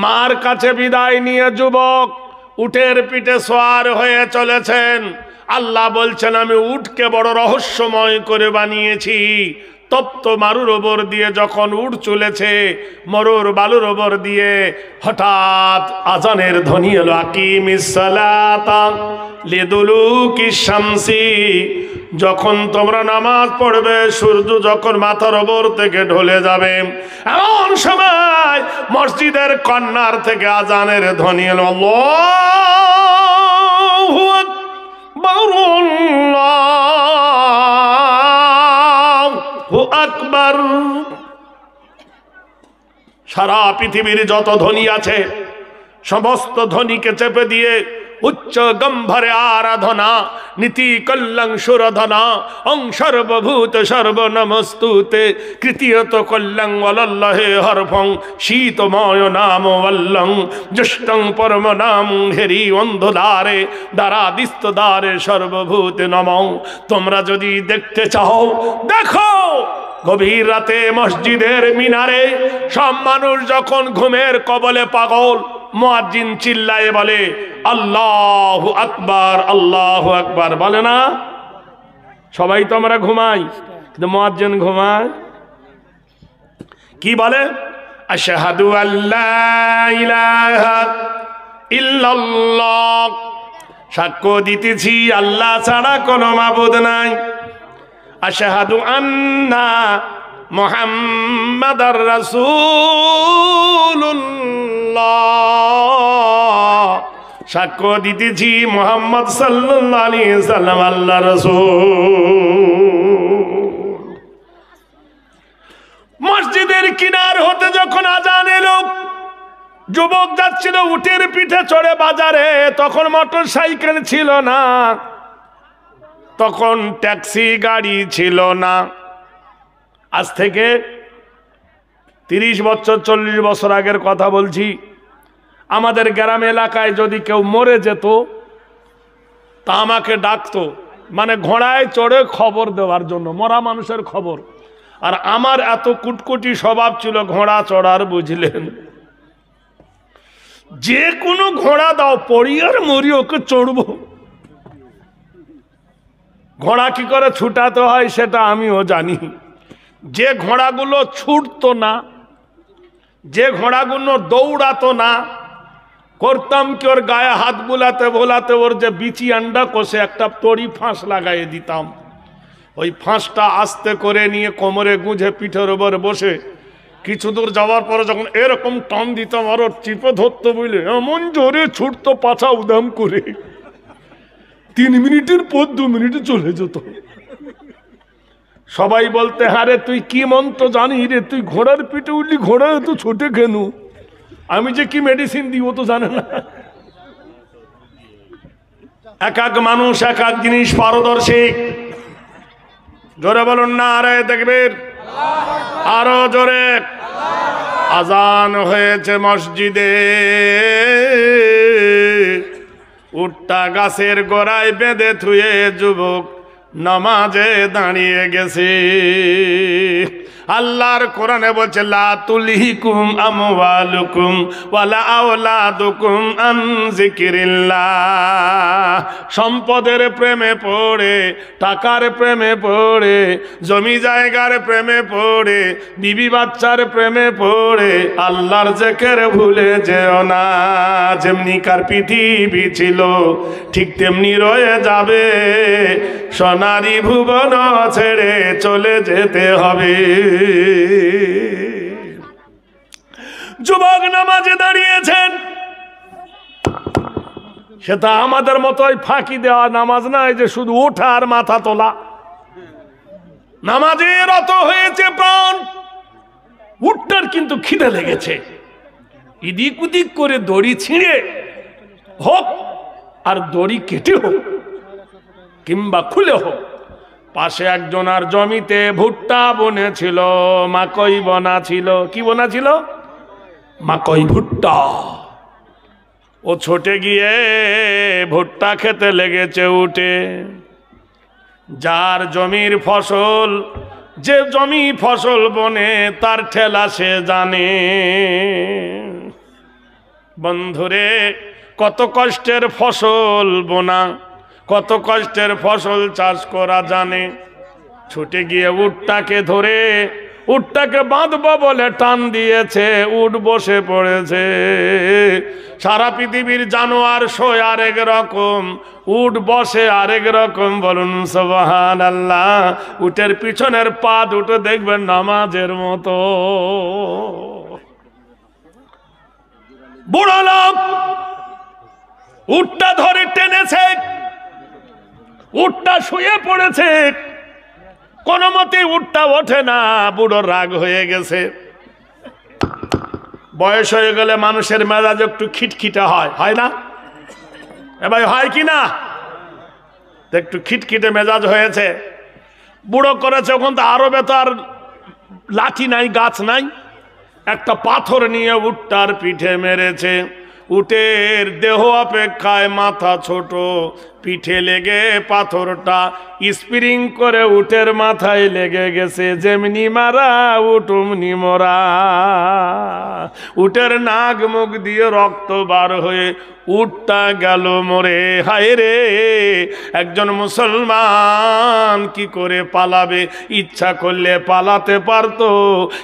মার কাছে বিদায় নিয়ে যুবক উটের পিঠে সোয়ার হয়ে চলেছেন। আল্লাহ বলছেন, আমি উটকে বড় রহস্যময় করে বানিয়েছি। তপ্ত মারুর ওপর দিয়ে যখন উট চলেছে, মরুর বালুর ওপর দিয়ে হঠাৎ আজানের ধ্বনি এলো, আকিমিস সালাতা লিদুলুকিশ শামসি। যখন তোমরা নামাজ পড়বে, সূর্য যখন মাথার ওপর থেকে ঢলে যাবে, এমন সময় মসজিদের কর্নার থেকে আজানের ধ্বনি এলো, আল্লাহু আকবার, আল্লাহু আকবার। সারা পৃথিবীর যত ধ্বনি আছে, সমস্ত ধ্বনিকে চেপে দিয়ে উচ্চ গম্ভীরে আরাধনা, নীতি কল্যাণ সুরধনা, অং সর্বভূত সর্বনমস্তুতে, কৃতীয়ত কল্যাণ ওয়াল্লাহে হরফং, শীতময় নাম ওয়াল্লং, জ্যেষ্ঠং পরম নাম হেরি অন্ধদারে, দ্বারাদিস্তদারে সর্বভূতে নমঃ। তোমরা যদি দেখতে চাও, দেখো গভীর রাতে মসজিদের মিনারে সব মানুষ যখন ঘুমের কবলে পাগল, মুয়াজ্জিন চিল্লায়ে বলে আল্লাহু আকবার, আল্লাহু আকবার। বলে না? সবাই তো আমরা ঘুমাই, কিন্তু মুয়াজ্জিন ঘুমায় কি বলে? আশহাদু আল্লা ইলাহা ইল্লাল্লাহ, সাক্ষ্য দিতেছি আল্লাহ ছাড়া কোনো মাবুদ নাই। আশহাদু আন্না মুহাম্মাদার রাসূলুল্লাহ, সাক্ষ্য দিতেছি মুহাম্মদ সাল্লাল্লাহু আলাইহি সাল্লাম আল্লাহর রাসূল। মসজিদের কিনার হতে যখন আজান এলো, যুবক যাচ্ছিল উটের পিঠে চড়ে বাজারে, তখন মোটর সাইকেল ছিল না, তখন ট্যাক্সি গাড়ি ছিল না। আজ থেকে 30 বছর 40 বছর আগের কথা বলছি। আমাদের গ্রাম এলাকায় যদি কেউ মরে যেত তা আমাকে ডাকতো, মানে ঘোড়ায় চড়ে খবর দেওয়ার জন্য, মরা মানুষের খবর। আর আমার এত কুটকুটি স্বভাব ছিল ঘোড়া চড়ার, বুঝলেন, যে কোনো ঘোড়া দাও, পড়ি আর মরি, ওকে চড়বো। ঘোড়া কি করে ছুটাতে হয় সেটা আমিও জানি। যে ঘোড়াগুলো ছুটতো না, যে ঘোড়াগুলো দৌড়াতো না, করতাম কি ওর গায়ে হাত বুলাতে বোলাতে ওর যে বিচি আন্ডা কষে একটা তড়ি ফাঁস লাগাইয়ে দিতাম। ওই ফাঁসটা আস্তে করে নিয়ে কোমরে গুঁজে পিঠের উপর বসে কিছু দূর যাওয়ার পরে যখন এরকম টান দিতাম আর ওর চিপে ধরতো, বুঝলে, এমন জোরে ছুটতো পাছা উদাম করে, 3 মিনিটের পর 2 মিনিটে চলে যেত। সবাই বলতে, হারে তুই কি মন্ত্র জানি রে, তুই ঘোড়ার পিঠে উঠলি, ঘোড়া তো ছোটে কেন? আমি যে কি মেডিসিন দিব তো জানে না। এক এক মানুষ এক এক জিনিস পারদর্শী। জোরে বলুন না আরে দেখবেন, আরো জোরে। আজান হয়েছে মসজিদে, উটটা গাছের গোড়ায় বেঁধে থুয়ে যুবক নামাজে দাঁড়িয়ে গেছে। আল্লাহর কোরআনে বলছে, লা তুলহিকুম আমওয়ালুকুম ওয়ালা আওলাদুকুম আন যিকিরিল্লাহ। সম্পদের প্রেমে পড়ে, টাকার প্রেমে পড়ে, জমি জায়গার প্রেমে পড়ে, বিবি বাচ্চার প্রেমে পড়ে আল্লাহর জিকির ভুলে যেও না। যেমনিকার পৃথিবী ছিল ঠিক তেমনি রয়ে যাবে, সোনারি ভুবন ছেড়ে চলে যেতে হবে। যুবক নামাজে দাঁড়িয়েছেন, সেটা আমাদের মতোই ফাঁকি দেওয়া নামাজ নয় যে শুধু ওঠা আর মাথা তোলা। নামাজে রত হয়েছে প্রাণ। উটটার কিন্তু খিদে লেগেছে, ইদিক উদিক করে দড়ি ছিঁড়ে হোক আর দড়ি কেটে হোক কিংবা খুলে হোক, পাশে একজনার জমিতে ভুট্টা বনেছিল, মাকই বোনা ছিল। কি বোনা ছিল? মাকই, ভুট্টা। ও ছোটে গিয়ে ভুট্টা খেতে লেগেছে উঠে। যার জমির ফসল, যে জমি ফসল বনে তার ঠেলা সে জানে। বন্ধুরে, কত কষ্টের ফসল বোনা, কত কষ্টের ফসল চাষ করা জানে। ছুটে গিয়ে উটটাকে ধরে, উটটাকে বাঁধবো বলে টান দিয়েছে, উট বসে পড়েছে। সারা পৃথিবীর জানোয়ার শোয় আরেক রকম, উট বসে আরেক রকম। বলুন সুবহানাল্লাহ। উটের পিছনের পা দুটো দেখবেন নামাজের মতো। বুড়ো লোক উটটা ধরে টেনেছে, উটটা শুয়ে পড়েছে, কোন মতে উটটা ওঠে না। বুড়ো রাগ হয়ে গেছে। বয়স হয়ে গেলে মানুষের মেজাজ একটু খিটখিটে হয়, হয় না? এ ভাই, হয় কি না? একটু খিটখিটে মেজাজ হয়েছে। বুড়ো করেছে, ওখান তো আরো বেতার লাঠি নাই, গাছ নাই, একটা পাথর নিয়ে উটটার পিঠে মেরেছে। উটের দেহ অপেক্ষায় মাথা ছোট, পিঠে লেগে পাথরটা স্প্রিং করে উটের মাথায় লেগে গেছে। যেমনি মারা উটুমনি মরা। উটের নাক মুখ দিয়ে রক্ত বার হয়ে উটটা গেল মরে। হায় রে, একজন মুসলমান কি করে পালাবে? ইচ্ছা করলে পালাতে পারতো,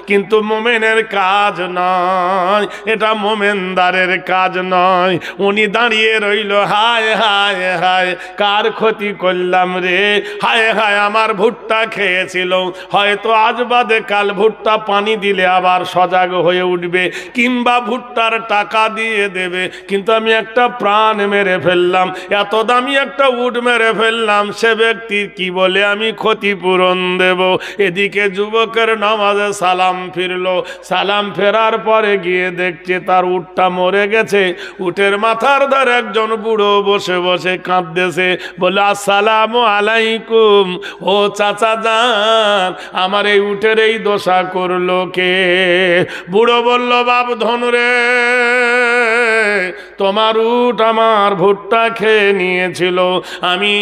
কিন্তু মোমেনের কাজ নয়, এটা মোমেনদারের কাজ নয়। উনি দাঁড়িয়ে রইল, হায় হায় হায় কার ক্ষতি করলাম রে, হায় হায় আমার ভুট্টা খেয়েছিল, হয়তো আজ বাদে কাল ভুট্টা পানি দিলে আবার সজাগ হয়ে উঠবে কিংবা ভুট্টার টাকা দিয়ে দেবে, কিন্তু আমি একটা প্রাণ মেরে ফেললাম, এত দামি একটা উট মেরে ফেললাম, সে ব্যক্তির কি বলে আমি ক্ষতিপূরণ দেব। এদিকে যুবকের নামাজে সালাম ফিরলো, সালাম ফেরার পরে গিয়ে দেখছে তার উটটা মরে গেছে। উটের মাথার ধারে একজন বুড়ো বসে বসে কাঁদতেছে, বলে আসসালামু আলাইকুম, ও চাচা যান আমার এই উটের এই দশা করলো কে? বুড়ো বলল, বাপ ধন রে, তোমার উট আমার ভুট্টা খেয়ে নিয়েছিল, আমি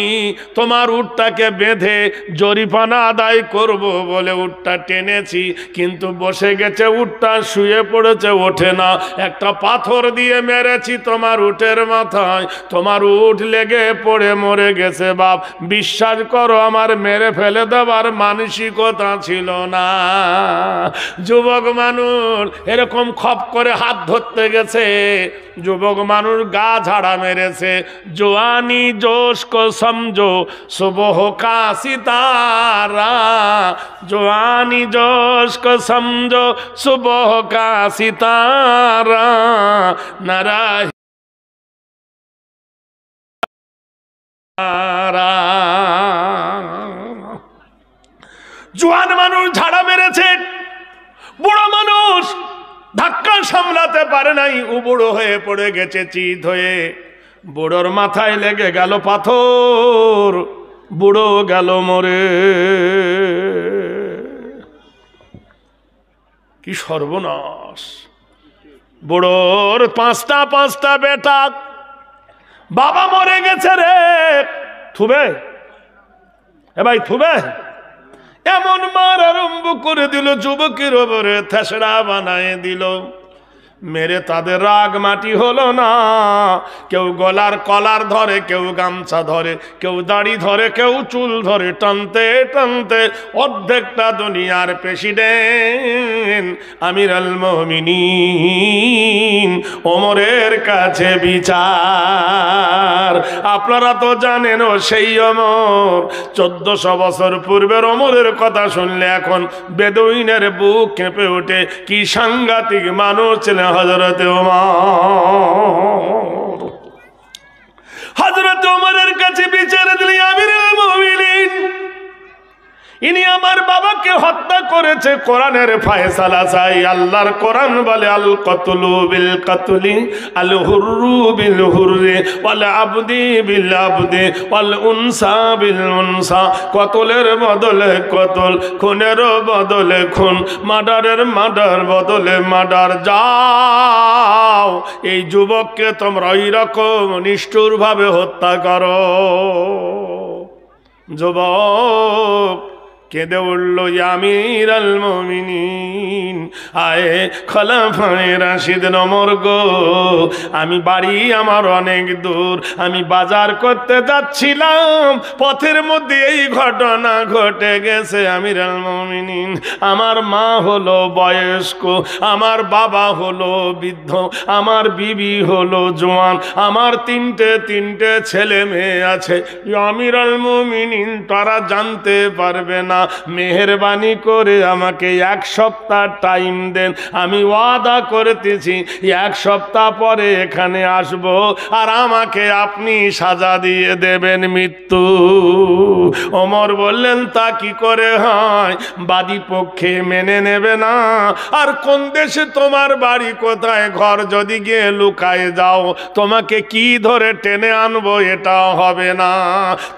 তোমার উটটাকে বেঁধে জরিমানা আদায় করব বলে উটটা টেনেছি, কিন্তু বসে গেছে উটটা, শুয়ে পড়েছে, ওঠে না, একটা পাথর দিয়ে মেরেছি তোমার উটের মাথায়, তোমার উট লেগে পড়ে মরে গেছে। বাপ বিশ্বাস করো আমার মেরে ফেলে দেবার মানসিকতা ছিল না। যুবক মানুষ এরকম খপ করে হাত ধরতে গেছে, যুবক মানুষ গা ঝাড়া মেরেছে। জোয়ানি জোশ কো সমঝো সুবহ কা সিতারা, জোয়ানি জোশ কো সমঝো সুবহ কা সিতারা, নারায় জোয়ান মানুষ ঝাড়া মেরেছে, বুড়ো মানুষ ধাক্কা সামলাতে পারে নাই, উবুড়ো হয়ে পড়ে গেছে চিত হয়ে। বুড়োর মাথায় লেগে গেল পাথর, বুড়ো গেল মরে। কি সর্বনাশ! বুড়োর পাঁচটা বেটা, বাবা মরে গেছে রে, থুবে এ ভাই থুবে, এমন মার আরম্ভ করে দিল, যুবকের ওপরে থেসড়া বানায় দিল, মেরে তাদের রাগ মাটি হলো না। কেউ গলার কলার ধরে, কেউ গামছা ধরে, কেউ দাড়ি ধরে, কেউ চুল ধরে, টানতে টানতে অর্ধেকটা দুনিয়ার প্রেসিডেন্ট আমিরুল মুমিনিন ওমরের কাছে বিচার। আপনারা তো জানেন ও সেই ওমর, 1400 বছর পূর্বের ওমরের কথা শুনলে এখন বেদুইনের বুক কেঁপে ওঠে। কি সাংঘাতিক মানুষ ছিলেন হযরত ওমর। হযরত ওমরের কাছে বিচার দিলেন আমিরুল মুমিনিন, ইনি আমার বাবাকে হত্যা করেছে, কোরআনের ফয়সালা চাই। আল্লাহর কোরআন বলে আল কতলু বিল কতলি, আল হুররু বিল হুররি, ওয়াল আবদি বিল আবদি, ওয়াল উনসা বিল উনসা। কতলের বদলে কতল, খুনের বদলে খুন, মার্ডারের মার্ডার বদলে মার্ডার। যাও এই যুবককে তোমরা ওই রকম নিষ্ঠুরভাবে হত্যা করো। যুবক কেঁদে উঠল, আমিরুল মুমিনিন, আয়ে খলিফায়ে রাশিদ ওমর গো, আমি বাড়ি আমার অনেক দূর, আমি বাজার করতে যাচ্ছিলাম, পথের মধ্যে এই ঘটনা ঘটে গেছে। আমিরুল মুমিনিন, আমার মা হলো বয়স্ক, আমার বাবা হলো বৃদ্ধ, আমার বিবি হলো জোয়ান, আমার তিনটে ছেলে মেয়ে আছে। আমিরুল মুমিনিন, তারা জানতে পারবে না, মেহেরবানি করে আমাকে 1 সপ্তাহ টাইম দেন, আমি ওয়াদা করতেছি 1 সপ্তাহ পরে এখানে আসব, আর আমাকে আপনি সাজা দিয়ে দেবেন মৃত্যু। ওমর বললেন, তা কি করে হয়? বাদী পক্ষে মেনে নেবে না। আর কোন দেশে তোমার বাড়ি, কোথায় ঘর, যদি গিয়ে লুকায় যাও তোমাকে কি ধরে টেনে আনবো এটাও হবে না।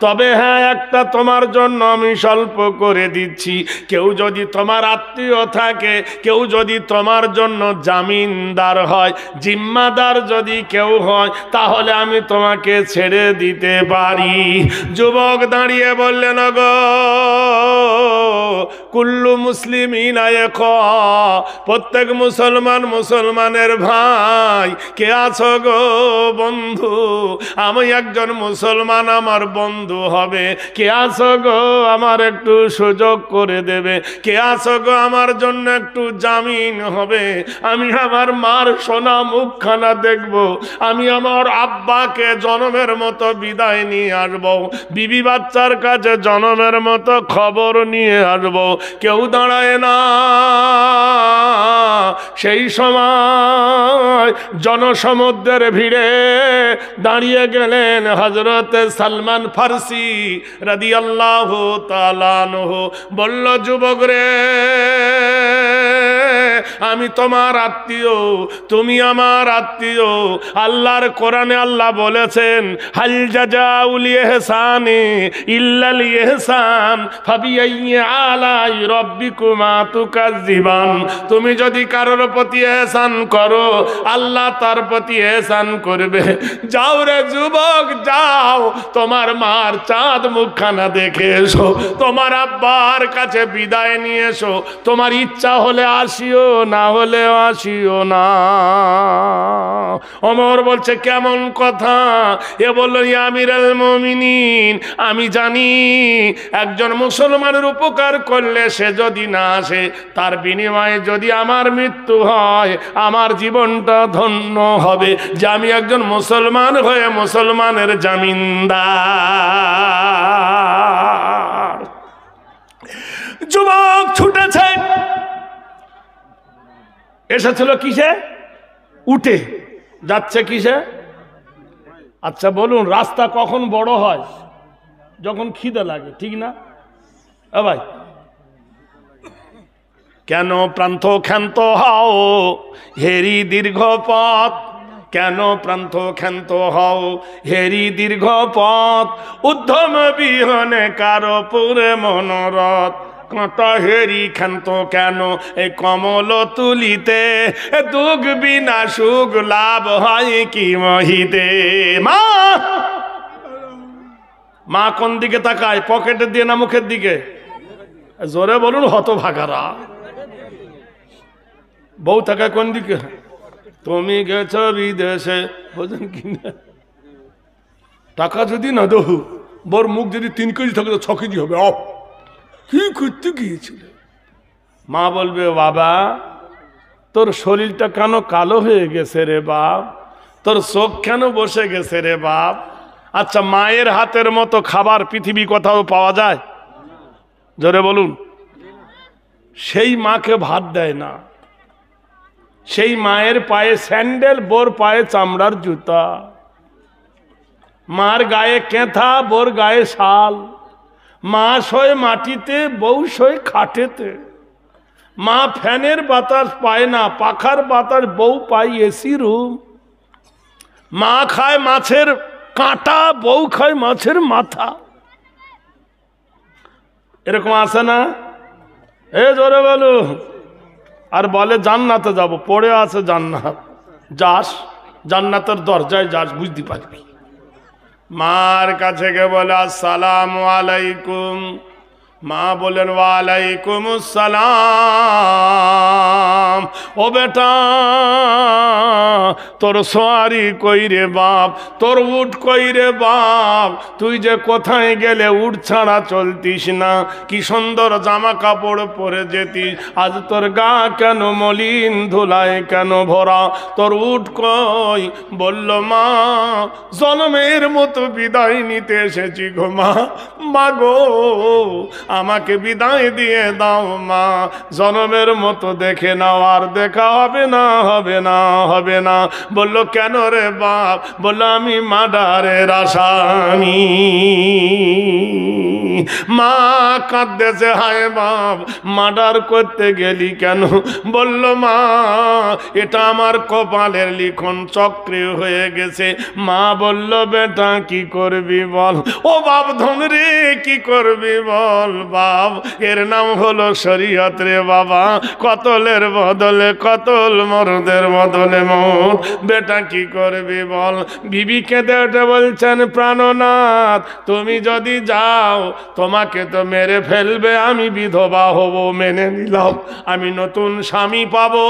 তবে হ্যাঁ, একটা তোমার জন্য আমি স্বল্প করে দিচ্ছি, কেউ যদি তোমার আত্মীয় থাকে, কেউ যদি তোমার জন্য জামিনদার হয়, জিম্মাদার যদি কেউ হয়, তাহলে আমি তোমাকে ছেড়ে দিতে পারি। যুবক দাঁড়িয়ে বললেন, গো কুল্লু মুসলিমিন প্রত্যেক মুসলমান মুসলমানের ভাই। কে আছো গো বন্ধু? আমি একজন মুসলমান, আমার বন্ধু হবে। কে আছো গো আমার একটু সুযোগ করে দেবে? কে আছো গো আমার জন্য একটু জামিন হবে? আমি আমার মার সোনা মুখখানা দেখব, আমি আমার আব্বাকে জনমের মতো বিদায় নিয়ে আসবো, বিবি বাচ্চার কাছে জনমের মতো খবর নিয়ে আসবো। কেউ দাঁড়ায় না। সেই সময় জনসমুদ্রের ভিড়ে দাঁড়িয়ে গেলেন হযরত সালমান ফারসি রাদিয়াল্লাহু তাআলা আনহু। বলল, যুবক রে, আমি তোমার আত্মীয়, তুমি আমার আত্মীয়। আল্লাহর কোরআনে আল্লাহ বলেছেন, হাল জাযাউল ইহসানি ইল্লাল ইহসান ফাবিআইয়ি আলাই রাব্বিকুমা তুকাজ্জিবান। তুমি যদি কারোর প্রতি ইহসান করো, আল্লাহ তার প্রতি ইহসান করবে। যাও রে যুবক, যাও, তোমার মার চাঁদ মুখখানা দেখে এসো, তোমার আব্বার কাছে বিদায় নিয়ে এসো। তোমার ইচ্ছা হলে আসিও, না হলে আসিও না। ওমর বলছে, কেমন কথা? এ বলল, ইয়া আমিরুল মুমিনিন, আমি জানি একজন মুসলমানের উপকার করলে সে যদি না আসে, তার বিনিময়ে যদি আমার মৃত্যু হয়, আমার জীবনটা ধন্য হবে, যে আমি একজন মুসলমান হয়ে মুসলমানের জামিনদার। যুবক ছুটেছে, এসেছিল কিসে? উঠে। যাচ্ছে কিসে? আচ্ছা বলুন, রাস্তা কখন বড় হয়? যখন খিদে লাগে, ঠিক না ভাই? কেন প্রান্ত ক্ষান্ত হও হেরি দীর্ঘ পথ, কেন প্রান্ত ক্ষান্ত হও হেরি দীর্ঘ পথ, উদ্ধম বিহনে কারো পুরে মনোরথ। কাঁটা হেরি ক্ষান্ত কেন এই কমল তুলিতে, দুঃখ বিনা সুখ লাভ হয় কি মহিতে। মা, মা কোন দিকে তাকায়? পকেটের দিয়ে না মুখের দিকে? জোরে বলুন হতভাগারা। বউ তাকায় কোন দিকে? তুমি গেছ বিদেশে, বোঝেন কিনা? টাকা যদি না দেবো, বর মুখ যদি 3 কেজি থাকে তো 6 কেজি হবে। অফ কি করতে গিয়েছিল? মা বলবে, বাবা তোর শরীরটা কেন কালো হয়ে গেছে রে বাপ? তোর চোখ কেন বসে গেছে রে বাপ? আচ্ছা, মায়ের হাতের মতো খাবার পৃথিবী কোথাও পাওয়া যায়? জোরে বলুন। সেই মাকে ভাত দেয় না, সেই মায়ের পায়ে স্যান্ডেল, বোর পায়ে চামড়ার জুতা। মার গায়ে কেঁথা, বোর গায়ে শাল। মা শোয় মাটিতে, বউ শোয় খাটেতে। মা ফ্যানের বাতাস পায় না, পাখার বাতাস, বউ পায় এসি রুম। মা খায় মাছের কাঁটা, বউ খায় মাছের মাথা। এরকম আছে না? এ জোরে বলো। আর বলে জান্নাতে যাব, পড়ে আছে জান্নাত। যাস, জান্নাতের দরজায় যাস, বুঝতে পারবি। মার কাছে গে বলে, আসসালামু আলাইকুম। মা বলেন, ওয়ালাইকুম আসসালাম। ও বেটা, তোর সোয়ারি কই রে বাপ, তোর উঠ কই রে বাপ? তুই যে কোথায় গেলে উঠ ছাড়া চলতিস না, কি সুন্দর জামা কাপড় পরে যেতিস, আজ তোর গা কেন মলিন, ধুলায় কেন ভরা? তোর উঠ কই? বলল, মা জনমের মতো বিদায় নিতে এসেছি গো মা। মা গো, আমাকে বিদায় দিয়ে দাও মা, জনমের মতো দেখে নাও, আর দেখা হবে না, হবে না, হবে না। বলল, কেন রে বাপ? বলল, আমি মার্ডারের আসামি। মা কাঁদতেছে, হায় বাপ মার্ডার করতে গেলি কেন? বলল, মা এটা আমার কপালের লিখন চক্রে হয়ে গেছে। মা বলল, বেটা কি করবি বল? ও বাপ ধন রে, কি করবি বল বাপ? এর নাম হলো শরীয়ত রে বাবা। কতলের বদলে কতল, মরদের বদলে মত। বেটা কি করবি বল? বিবি কেঁদে উঠে বলছেন, প্রাণনাথ তুমি যদি যাও তোমাকে তো মেরে ফেলবে, আমি বিধবা হব, মেনে নিলাম। আমি নতুন স্বামী পাবো,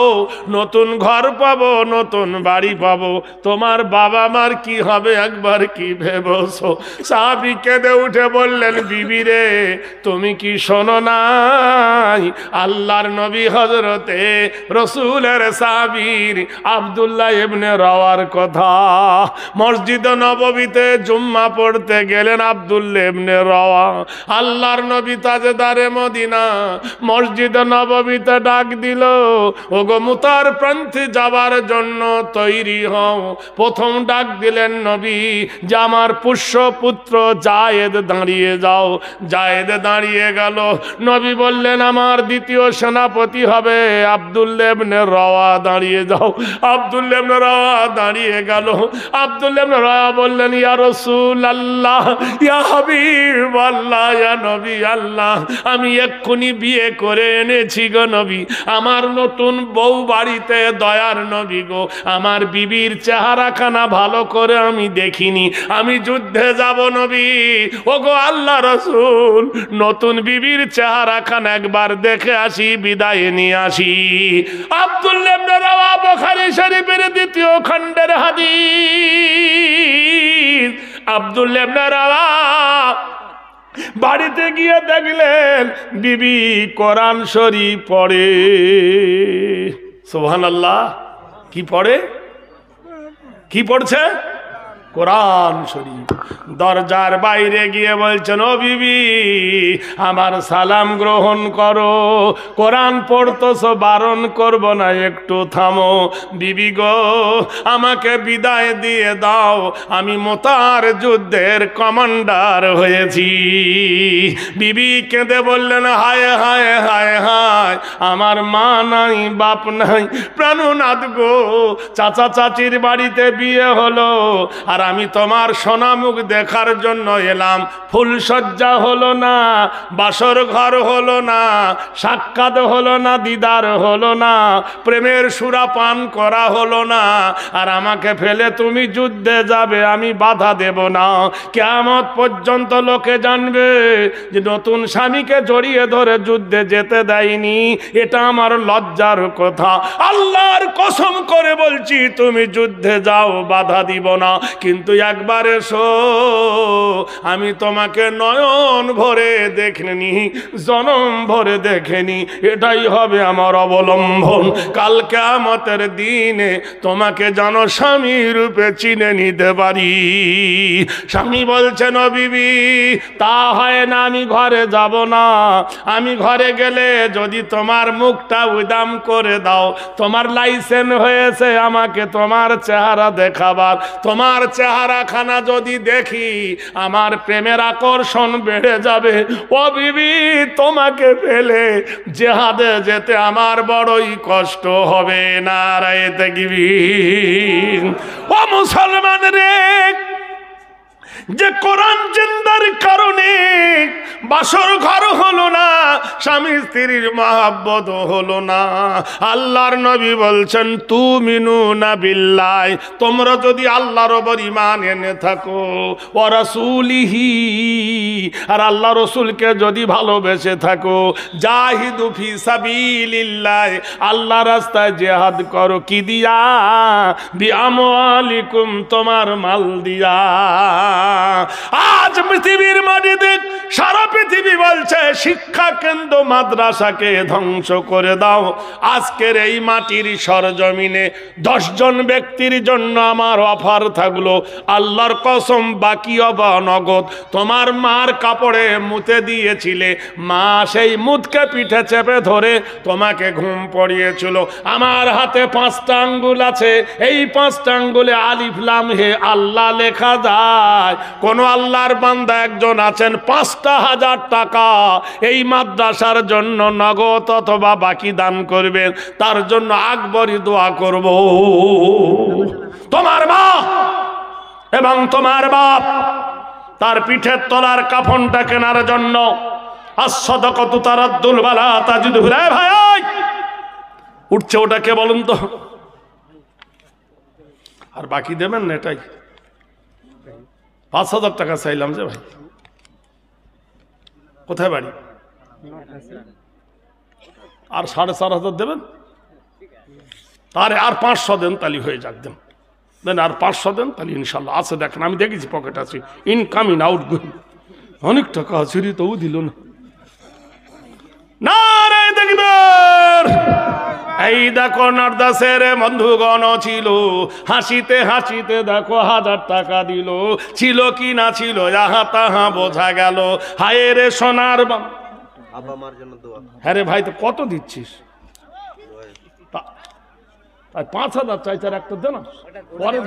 নতুন ঘর পাবো, নতুন বাড়ি পাবো, তোমার বাবা মার কি হবে একবার কি ভেবেছো? সাহাবী কেঁদে উঠে বললেন, বিবি রে তুমি কি শোনো নাই আল্লাহর নবী হযরতে রাসূলের সাহাবীর আব্দুল্লাহ ইবনে রাওয়ার কথা? মসজিদ নববীতে জুম্মা পড়তে গেলেন আব্দুল্লাহ ইবনে রাওয়া। আল্লাহর নবী তাজদারে মদিনা মসজিদ নববীতে ডাক দিল, ওগো মুতার প্রান্তে যাবার জন্য তৈরি হও। প্রথম ডাক দিলেন নবী যে আমার পুষ্য পুত্র জায়েদ দাঁড়িয়ে যাও। জায়েদ দাঁড়িয়ে গেল। নবী বললেন আমার দ্বিতীয় সেনাপতি হবে আব্দুল্লাহ ইবনে রাওয়া, দাঁড়িয়ে যাও। আব্দুল্লাহ ইবনে রাওয়া দাঁড়িয়ে গেল। আব্দুল্লাহ ইবনে রাওয়া বললেন, ইয়া রাসূলুল্লাহ, ইয়া হাবিবাল্লাহ, ইয়া নবী আল্লাহ, আমি এক্ষুনি বিয়ে করে এনেছি গো নবী। আমার নতুন বউ বাড়িতে, দয়ার নবী গো, আমার বিবির চেহারাখানা ভালো করে আমি দেখিনি, আমি যুদ্ধে যাব নবী। ওগো আল্লাহ রাসূল, নতুন বিবির চেহারাখানা একবার দেখে আসি, বিদায় নিয়ে আসি। আব্দুল্লাহ ইবনে রাওয়া বুখারী শরীফের দ্বিতীয় খণ্ডের হাদিস। আব্দুল্লাহ ইবনে রাওয়া বাড়িতে গিয়ে দেখলেন বিবি কোরআন শরীফ পড়ে। সুবহানাল্লাহ। কি পড়ে? কি পড়ছে? কোরআন শরীফ। দরজার বাইরে গিয়ে বলছেন, ও বিবি আমার সালাম গ্রহণ করো, কোরআন পড়তেছো, বারণ করব না, একটু থামো। বিবি গো আমাকে বিদায় দিয়ে দাও, আমি মুতার যুদ্ধের কমান্ডার হয়েছি। বিবি কেঁদে বললেন, হায় হায় হায় হায়, আমার মা নাই, বাপ নাই, প্রাণনাথ গো, চাচা চাচির বাড়িতে বিয়ে হলো, আর আমি তোমার সোনা মুখ দেখার জন্য এলাম, ফুলসজ্জা হলো না, বাসর ঘর হলো না, সাক্ষাৎ হলো না, দিদার হলো না, প্রেমের সুরা পান করা হলো না, আর আমাকে ফেলে তুমি যুদ্ধে যাবে, আমি বাধা দেব না। কিয়ামত পর্যন্ত লোকে জানবে যে নতুন স্বামীকে জড়িয়ে ধরে যুদ্ধে যেতে দেয়নি, এটা আমার লজ্জার কথা। আল্লাহর কসম করে বলছি তুমি যুদ্ধে যাও, বাধা দিব না, কিন্তু একবার এসো, আমি তোমাকে নয়ন ভরে দেখেনি, জনম ভরে দেখেনি, এটাই হবে আমার অবলম্বন। কাল কিয়ামতের দিনে তোমাকে যেন স্বামী রূপে চিনে নিতে পারি। স্বামী বলছেন, ও বিবি তা হয় না, আমি ঘরে যাব না, আমি ঘরে গেলে যদি তোমার মুখটা উদাম করে দাও, তোমার লাইসেন্স হয়েছে আমাকে তোমার চেহারা দেখাবার, তোমার চেহারা খানা যদি দেখি আমার প্রেমের আকর্ষণ বেড়ে যাবে। ও বিবি তোমাকে ফেলে জেহাদে যেতে আমার বড়ই কষ্ট হবে। নারায়ে তাকবীর। ও মুসলমান রে, যে কোরআন জিন্দার কারণে বাসর ঘর হলো না, স্বামী স্ত্রীর মহব্বত হলো না, আল্লাহর নবী বলছেন তুমিনুনা বিল্লাহ, তোমরা যদি আল্লাহর উপর ঈমান এনে থাকো, ওয়া রাসূলিহি, আর আল্লাহ রসুলকে যদি ভালোবেসে থাকো, জাহিদু ফি সাবিলিল্লাহ, আল্লাহ রাস্তায় জিহাদ করো, কি দিয়া? বিআমওয়ালিকুম, তোমার মাল দিয়া। আজ পৃথিবীর মাটিতে সারা পৃথিবী বলছে শিক্ষা কেন্দ্র মাদ্রাসাকে ধ্বংস করে দাও। আজকের এই মাটির সরজমিনে 10 জন ব্যক্তির জন্য আমার অফার থাকলো, আল্লাহর কসম বাকি অবা নগদ। তোমার মার কাপড়ে মুতে দিয়েছিলে, মা সেই মুতকে পিঠে চেপে ধরে তোমাকে ঘুম পড়িয়েছিল। আমার হাতে 5টা আঙ্গুল আছে, এই 5টা আঙ্গুলে আলিফ লাম হে আল্লাহ লেখা যায়। কোন আল্লাহর বান্দা একজন আছেন 5,000 টাকা এই মাদ্রাসার জন্য নগদ অথবা বাকি দান করবেন, তার জন্য আকবরী দোয়া করব। তোমার মা এবং তোমার বাপ তার পিঠের তলার কাফনটা কেনার জন্য as-সাদাকাতু তারাদ্দুল বালা তাজিদু। ভাই উঠছে ওটাকে বলুন তো, আর বাকি দেবেন না, এটাই 5,000 টাকা চাইলাম যে ভাই। কোথায় বাড়ি? আর 4,500 দেবেন, আর 500 দেন, তালি হয়ে যাক। দেন দেন আর 500 দেন, তাহলে ইনশাল্লাহ আছে। দেখেন আমি দেখেছি পকেট আছে, ইনকামিং আউট গোয়িং অনেক টাকা আছে, তবু দিল না। নারে দেখবেন, এই দেখো নারদাসের বন্ধুগণ ছিল, হাসিতে হাসিতে দেখো 1000 টাকা দিল। ছিল কি না ছিল যাহা তাহা বোঝা গেল। হায় রে সোনার আব্বা মার জন্য দোয়া। হ্যাঁ রে ভাই, তো কত দিচ্ছিস? 5,000 চাইছে, আর একটা দে না, পরে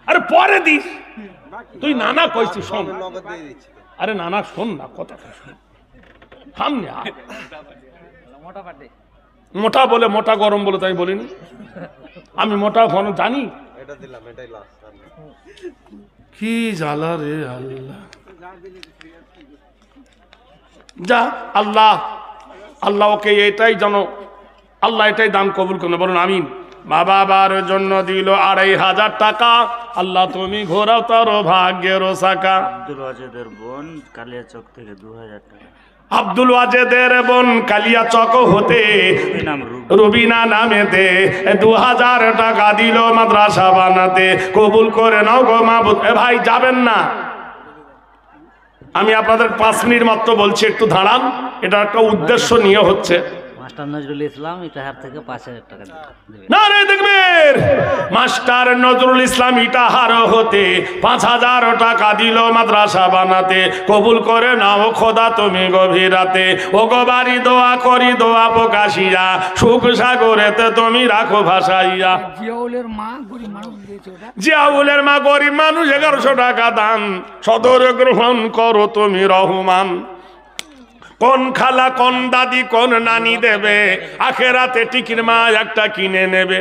আরে পরে দিস। তুই নানা কইছিস, শোন। আরে নানা শোন না, কথা শোন সামনে। মোটা বলে, মোটা গরম বলে তাই বলিনি। আমি মোটা ঘন জানি। কি জ্বালা রে আল্লাহ। যা আল্লাহ, আল্লাহ ওকে এটাই জানো, আল্লাহ এটাই দান কবুল করুন, বলুন আমিন। বাবার জন্য দিল 2,500 টাকা। আল্লাহ তুমি ঘোরাও তার ভাগ্যের চাকা। আব্দুল ওয়াজেদের বোন কালিয়াচক থেকে 2,000 টাকা। আব্দুল ওয়াজেদের বোন কালিয়াচক হতে রুবিনা নামেতে 2,000 টাকা দিল মাদ্রাসা বানাতে। কবুল করে নাও গো মাবুদ। ভাই যাবেন না, আমি আপনাদের 5 মিনিট মাত্র বলছি, একটু দাঁড়ান। এটা একটা উদ্দেশ্য নিয়ে হচ্ছে। মাস্টার নজরুল ইসলাম ইটাহার থেকে 5,000 টাকা দেবে। না রে দেখবেন, মাস্টার নজরুল ইসলাম ইটাহার হতে 5,000 টাকা দিল মাদ্রাসা বানাতে। কবুল করে নাও খোদা তুমি গভীর রাতে। ও গো বাড়ি দোয়া করি দোয়া প্রকাশিয়া, সুখ সাগরেতে তুমি রাখো ভাসাইয়া। জিয়াউলের মা গরিব মানুষ দিয়েছে ওটা। জিয়াউলের মা গরিব মানুষ, 1100 টাকা দান। সদর গ্রহণ করো তুমি রহমান। কোন খালা কোন দাদি কোন নানি দেবে, আখেরাতে টিকির মা একটা কিনে নেবে।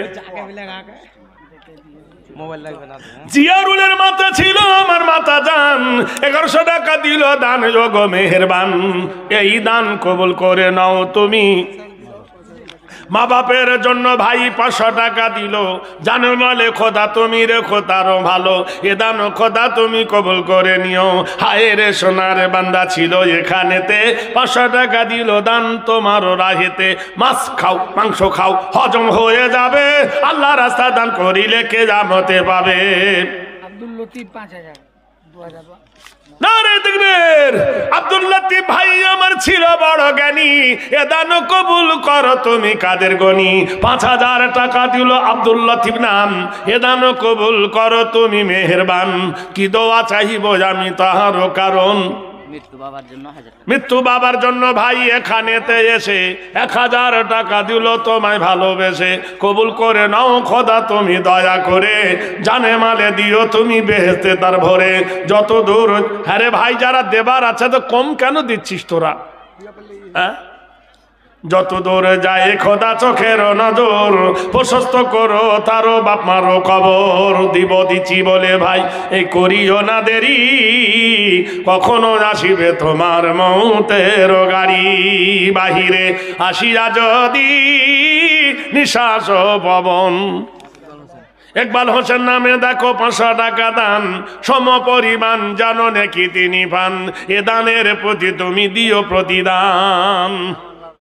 জিয়ারুলের মাথা ছিল আমার মাথা জান, 1100 টাকা দিল দান। যোগ মেহেরবান, এই দান কবুল করে নাও তুমি। মা বাপের জন্য ভাই 500 টাকা দিল। জানো বলে খোদা তুমি রেখো তারও ভালো। এ দান খোদা তুমি কবুল করে নিও। হায় রে সোনার বান্দা ছিল এখানেতে, 500 টাকা দিল দান তোমারও রাহেতে। মাছ খাও মাংস খাও হজম হয়ে যাবে, আল্লাহ রাস্তা দান করিলে কে জামতে পাবে। আব্দুল লতিফ 5,000 2,000। নারে দেখবেন, আব্দুল লতিফ ভাই আমার ছিল বড় জ্ঞানী। এ দান কবুল করো তুমি কাদের গনি। 5,000 টাকা দিল আব্দুল লতিফ নাম। এ দান কবুল করো তুমি মেহেরবান। কি দোয়া চাইব আমি তাহারও কারণ। মৃত্যু বাবার জন্য 1000 টাকা। মৃত্যু বাবার জন্য ভাই এখানেতে এসে 1,000 টাকা দিল তোমায় ভালোবেসে। কবুল করে নাও খোদা তুমি দয়া করে, জানে মালে দিও তুমি বেহেশতে তার ভরে। যত দূর হ্যাঁ রে ভাই, যারা দেবার আছে তো কম কেন দিচ্ছিস তোরা? হ্যাঁ, যত দূর যায় খোদা চোখের নজর, প্রশস্ত করো তারও বাপ মারো কবর। দিব দিচ্ছি বলে ভাই এই করিও না দেরি, কখনো আসিবে তোমার মৌতের গাড়ি। বাহিরে আসিয়া যদি নিঃশ্বাস পবন। ইকবাল হোসেন নামে দেখো 500 টাকা দান। সম পরিমাণ জানো নাকি তিনি পান। এ দানের প্রতি তুমি দিও প্রতিদান।